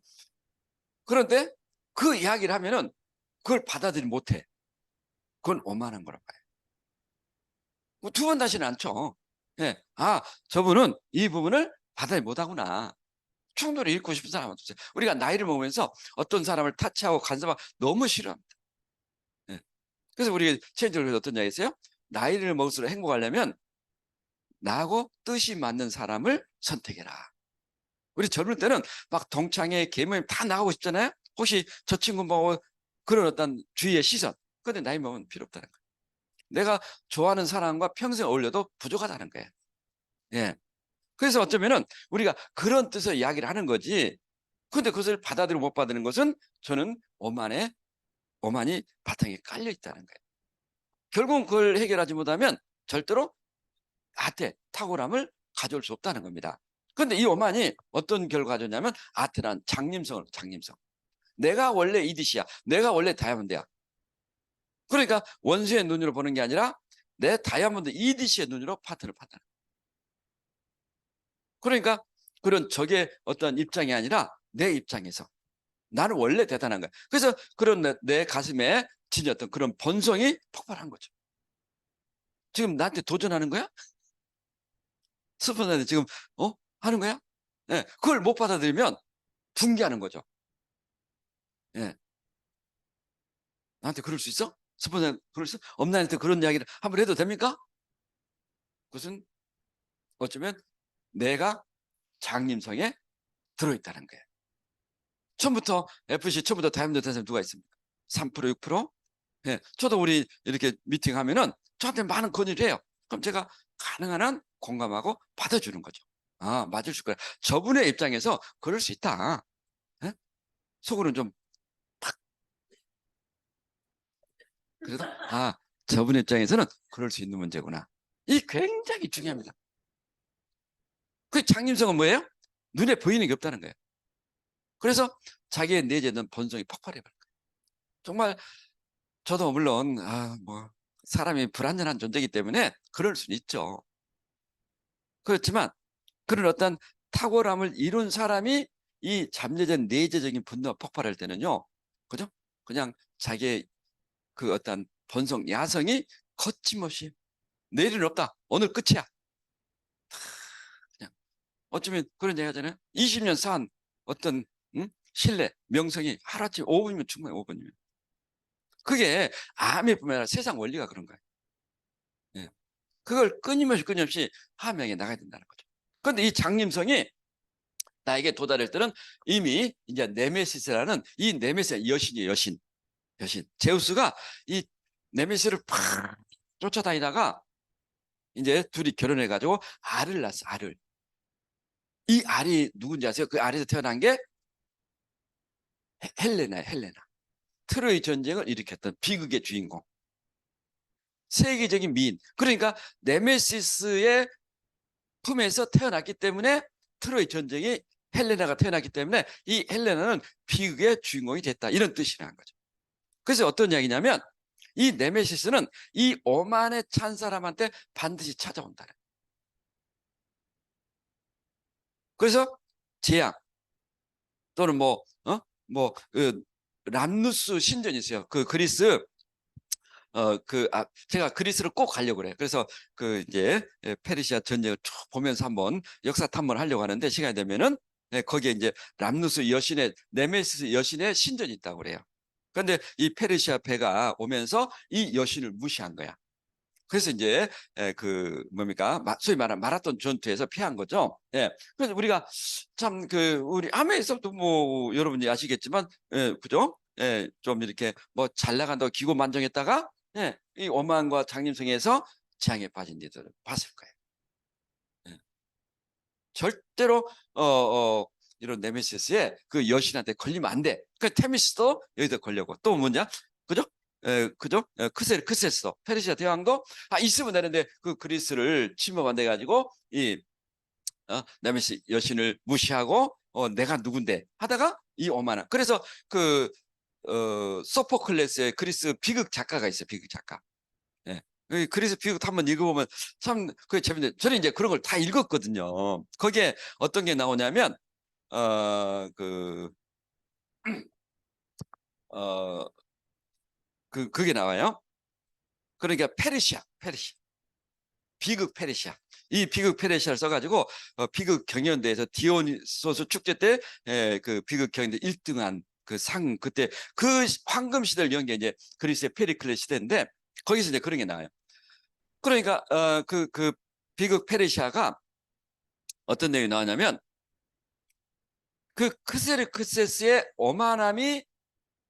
그런데 그 이야기를 하면은 그걸 받아들이지 못해. 그건 오만한 거라고 봐요. 두 번 다시는 않죠. 예. 저분은 이 부분을 받아들이지 못하구나. 충돌을 잃고 싶은 사람은 없어요. 우리가 나이를 먹으면서 어떤 사람을 타치하고 간섭하고 너무 싫어합니다. 예. 그래서 우리 체인지를 어떤 이야기 있어요? 나이를 먹을수록 행복하려면 나하고 뜻이 맞는 사람을 선택해라. 우리 젊을 때는 막 동창회, 계모임 다 나가고 싶잖아요. 혹시 저 친구 뭐 그런 어떤 주위의 시선. 근데 나이 먹으면 필요 없다는 거예요. 내가 좋아하는 사람과 평생 어울려도 부족하다는 거예요. 예. 그래서 어쩌면은 우리가 그런 뜻의 이야기를 하는 거지. 근데 그것을 받아들이고 못 받는 것은 저는 오만이 바탕에 깔려 있다는 거예요. 결국은 그걸 해결하지 못하면 절대로 아태, 탁월함을 가져올 수 없다는 겁니다. 그런데 이 오만이 어떤 결과가 가져오냐면 아태란 장님성. 내가 원래 이디시야. 내가 원래 다이아몬드야. 그러니까 원수의 눈으로 보는 게 아니라 내 다이아몬드 이디시의 눈으로 파트를 판다는 거예요. 그러니까 그런 적의 어떤 입장이 아니라 내 입장에서 나는 원래 대단한 거야. 그래서 그런 내 가슴에 지녔던 그런 본성이 폭발한 거죠. 지금 나한테 도전하는 거야? 스폰서한테 지금 하는 거야? 예, 그걸 못 받아들이면 붕괴하는 거죠. 예, 나한테 그럴 수 있어? 스폰서 그럴 수? 엄나한테 그런 이야기를 한번 해도 됩니까? 그것은 어쩌면 내가 장님성에 들어있다는 거예요. 처음부터 FC 처음부터 다이아몬드 된 사람 누가 있습니까? 3%, 6%? 예, 저도 우리 이렇게 미팅하면은 저한테 많은 건의를 해요. 그럼 제가 가능한 한 공감하고 받아주는 거죠. 아, 맞을 수 거야. 저분의 입장에서 그럴 수 있다. 예? 속으로는 좀 팍. 그래도 저분의 입장에서는 그럴 수 있는 문제구나. 이 굉장히 중요합니다. 그 장님성은 뭐예요? 눈에 보이는 게 없다는 거예요. 그래서 자기의 내재는 본성이 폭발해버린 거예요. 정말 저도 물론 뭐 사람이 불완전한 존재이기 때문에 그럴 수는 있죠. 그렇지만 그런 어떤 탁월함을 이룬 사람이 이 잠재적 내재적인 분노가 폭발할 때는요, 그죠? 그냥 자기의 그 어떤 본성, 야성이 거침없이 내일은 없다. 오늘 끝이야. 그냥 어쩌면 그런 얘기 하잖아요. 20년 쌓은 어떤 신뢰, 명성이 하루아침 5분이면 충분해. 5분이면. 그게 암이뿐만 아니라 세상 원리가 그런 거예요. 예. 그걸 끊임없이 함양해 나가야 된다는 거죠. 그런데 이 장림성이 나에게 도달할 때는 이미 이제 네메시스라는 이 네메시스 여신이에요. 여신. 제우스가 이 네메시스를 팍 쫓아다니다가 이제 둘이 결혼해가지고 알을 낳았어. 알을. 이 알이 누군지 아세요? 그 알에서 태어난 게 헬레나예요. 헬레나. 트로이 전쟁을 일으켰던 비극의 주인공. 세계적인 미인. 그러니까 네메시스의 품에서 태어났기 때문에 트로이 전쟁이 헬레나가 태어났기 때문에 이 헬레나는 비극의 주인공이 됐다. 이런 뜻이라는 거죠. 그래서 어떤 이야기냐면 이 네메시스는 이 오만에 찬 사람한테 반드시 찾아온다는. 그래서 재앙 또는 람누스 신전이 있어요. 그 그리스 제가 그리스를 꼭 가려고 그래요. 그래서 이제 페르시아 전쟁을 쭉 보면서 한번 역사 탐문을 하려고 하는데 시간이 되면은 거기에 이제 람누스 여신의 네메시스 여신의 신전이 있다고 그래요. 그런데 이 페르시아 배가 오면서 이 여신을 무시한 거야. 그래서 이제 소위 말하는 마라톤 전투에서 피한 거죠. 예. 그래서 우리가 참 우리 아메에서도 뭐 여러분이 아시겠지만, 그죠? 예, 좀 이렇게 뭐 잘 나간다고 기고만장했다가 이 오만과 장림성에서 재앙에 빠진 이들을 봤을 거예요. 예. 절대로 이런 네메시스의 그 여신한테 걸리면 안 돼. 그 테미스도 여기다 걸려고 또 뭐냐, 그죠? 그죠? 크세스도 페르시아 대왕도 있으면 되는데 그 그리스를 침범한다 해가지고 이 네메시스 여신을 무시하고 내가 누군데 하다가 이 오만한. 그래서 소포클레스의 그리스 비극 작가가 있어요. 비극 작가. 예. 그래서 비극 한번 읽어보면 참 그게 재밌는데 저는 이제 그런 걸 다 읽었거든요. 거기에 어떤 게 나오냐면 어, 그, 어, 그게 나와요. 그러니까 페르시아. 비극 페르시아. 이 비극 페르시아를 써가지고 비극 경연대에서 디오니소스 축제 때 그 비극 경연대 1등한 그 상, 그때 그 황금 시대를 연 게 이제 그리스의 페리클레 시대인데 거기서 이제 그런 게 나와요. 그러니까 비극 페르시아가 어떤 내용이 나왔냐면 그 크세르크세스의 오만함이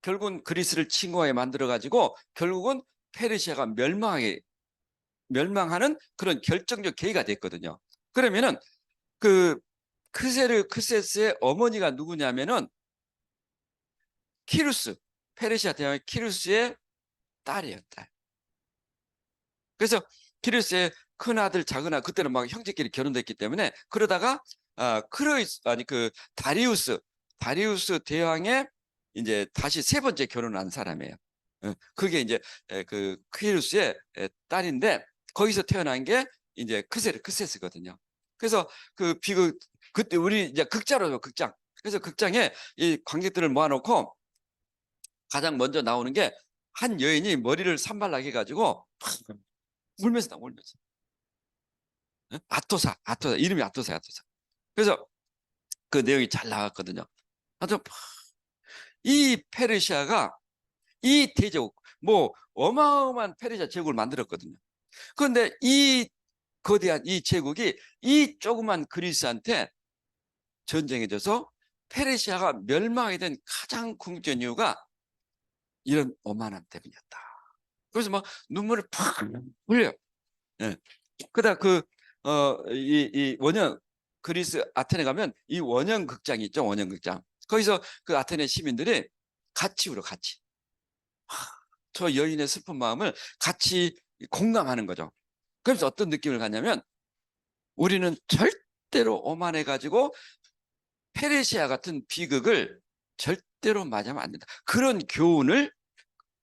결국은 그리스를 침공하게 만들어 가지고 결국은 페르시아가 멸망하는 그런 결정적 계기가 됐거든요. 그러면은 그 크세르크세스의 어머니가 누구냐면은 키루스, 페르시아 대왕의 키루스의 딸이었다. 그래서 키루스의 큰 아들, 작은 아들, 그때는 막 형제끼리 결혼됐기 때문에 그러다가 다리우스 대왕의 이제 다시 세 번째 결혼한 사람이에요. 그게 이제 그 키루스의 딸인데 거기서 태어난 게 이제 크세스거든요. 그래서 그 비극 그때 우리 이제 극자로 극장. 그래서 극장에 이 관객들을 모아놓고 가장 먼저 나오는 게 한 여인이 머리를 산발나게 해가지고 울면서 나와, 울면서. 아토사 이름이 아토사. 그래서 그 내용이 잘 나왔거든요. 하여튼 이 페르시아가 이 대제국 뭐 어마어마한 페르시아 제국을 만들었거든요. 그런데 이 거대한 이 제국이 이 조그만 그리스한테 전쟁에 져서 페르시아가 멸망하게 된 가장 궁극적인 이유가 이런 오만함 때문이었다. 그래서 막 눈물을 팍 흘려요. 예. 그다음 이 원형 그리스 아테네 가면 이 원형 극장이 있죠. 원형 극장. 거기서 그 아테네 시민들이 같이 울어, 같이. 저 여인의 슬픈 마음을 같이 공감하는 거죠. 그래서 어떤 느낌을 갖냐면 우리는 절대로 오만해가지고 페르시아 같은 비극을 절대로 맞으면 안 된다. 그런 교훈을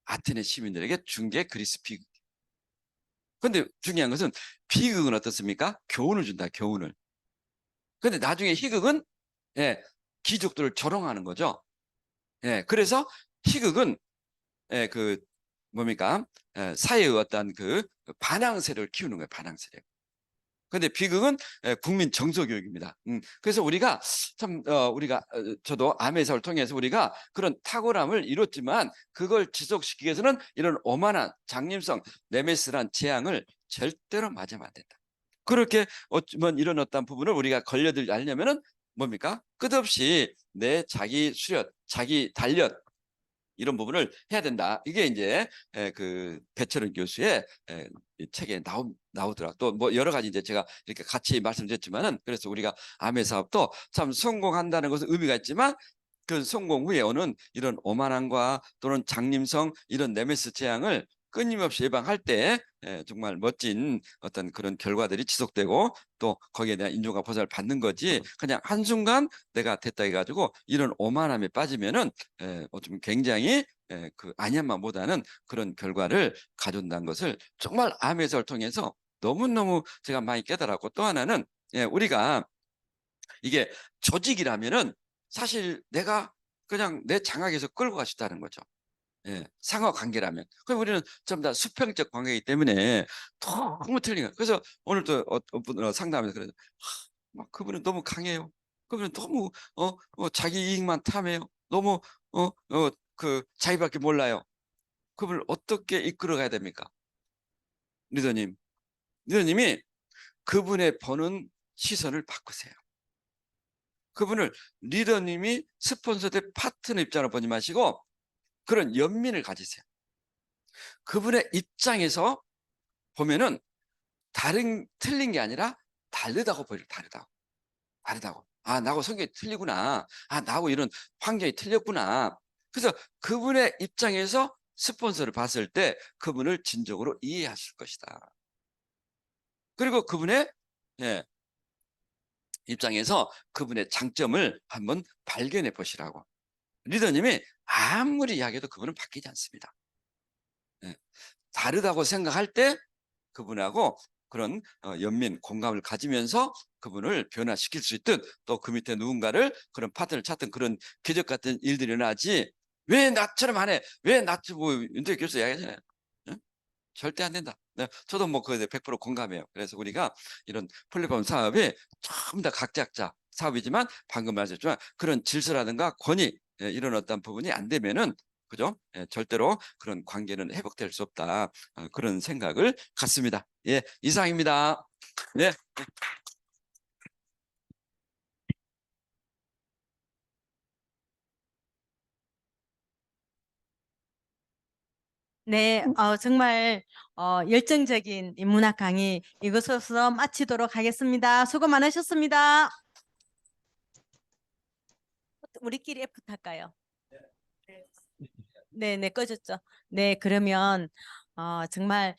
아테네 시민들에게 준 게 그리스 비극. 근데 중요한 것은 비극은 어떻습니까? 교훈을 준다, 교훈을. 근데 나중에 희극은 예, 귀족들을 조롱하는 거죠. 예, 그래서 희극은 예, 그 뭡니까? 사회의 어떤 그 반항세를 키우는 거예요, 반항세를. 근데 비극은 국민 정서 교육입니다. 그래서 우리가 참 저도 암의사를 통해서 우리가 그런 탁월함을 이뤘지만 그걸 지속시키기 위해서는 이런 오만한 장림성, 네메시스란 재앙을 절대로 맞으면 안 된다. 그렇게 어쩌면 이런 어떤 부분을 우리가 걸려들지 않으려면은 뭡니까? 끝없이 내 자기 수련, 자기 단련 이런 부분을 해야 된다. 이게 이제 그 배철은 교수의 이 책에 나오더라. 또 뭐 여러 가지 이제 제가 이렇게 같이 말씀드렸지만은 그래서 우리가 암의 사업도 참 성공한다는 것은 의미가 있지만 그 성공 후에 오는 이런 오만함과 또는 장림성 이런 네메시스 재앙을 끊임없이 예방할 때 정말 멋진 어떤 그런 결과들이 지속되고 또 거기에 대한 인정과 보상을 받는 거지 그냥 한순간 내가 됐다 해가지고 이런 오만함에 빠지면은 어쩌면 굉장히 그 안연만보다는 그런 결과를 가져온다는 것을 정말 암에서를 통해서 너무너무 제가 많이 깨달았고 또 하나는 우리가 이게 조직이라면은 사실 내가 그냥 내 장악에서 끌고 갈 수 있다는 거죠. 상하 관계라면. 그럼 우리는 전부 다 수평적 관계이기 때문에 너무 틀린 거예요. 그래서 오늘도 어떤 상담에서 그래서 막 그분은 너무 강해요. 그분은 너무 자기 이익만 탐해요. 너무 그 자기밖에 몰라요. 그분을 어떻게 이끌어 가야 됩니까? 리더님. 리더님이 그분의 보는 시선을 바꾸세요. 그분을 리더님이 스폰서 대 파트너 입장으로 보지 마시고 그런 연민을 가지세요. 그분의 입장에서 보면은 틀린 게 아니라 다르다고 보여요. 다르다고. 아, 나하고 성격이 틀리구나. 아, 나하고 이런 환경이 틀렸구나. 그래서 그분의 입장에서 스폰서를 봤을 때 그분을 진정으로 이해하실 것이다. 그리고 그분의 예, 입장에서 그분의 장점을 한번 발견해 보시라고. 리더님이 아무리 이야기해도 그분은 바뀌지 않습니다. 예, 다르다고 생각할 때 그분하고 그런 연민, 공감을 가지면서 그분을 변화시킬 수 있든 또 그 밑에 누군가를 그런 파트너를 찾든 그런 기적 같은 일들이 일어나지 왜 나처럼 안 해? 왜 나처럼 뭐 윤석열 교수 이야기하잖아요. 응? 절대 안 된다. 네, 저도 뭐 그에 100% 공감해요. 그래서 우리가 이런 플랫폼 사업이 전부 다 각자 사업이지만 방금 말씀했지만 그런 질서라든가 권위 이런 어떤 부분이 안 되면은 그죠? 절대로 그런 관계는 회복될 수 없다. 그런 생각을 갖습니다. 예, 이상입니다. 네. 네, 정말 열정적인 인문학 강의 이것으로서 마치도록 하겠습니다. 수고 많으셨습니다. 우리끼리 F 탈까요? 네, 네, 꺼졌죠. 네, 그러면 정말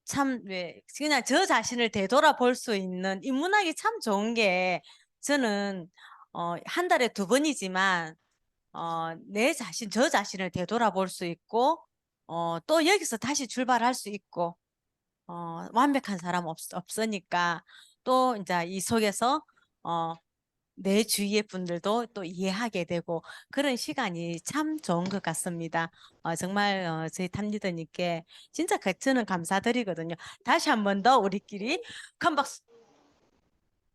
참, 왜, 그냥 저 자신을 되돌아볼 수 있는 인문학이 참 좋은 게 저는 한 달에 2번이지만 내 자신, 저 자신을 되돌아볼 수 있고 또 여기서 다시 출발할 수 있고 완벽한 사람 없으니까 또 이제 이 속에서 어, 내 주위의 분들도 또 이해하게 되고 그런 시간이 참 좋은 것 같습니다. 정말 저희 탐리더님께 진짜 저는 감사드리거든요. 다시 한 번 더 우리끼리 큰 박수.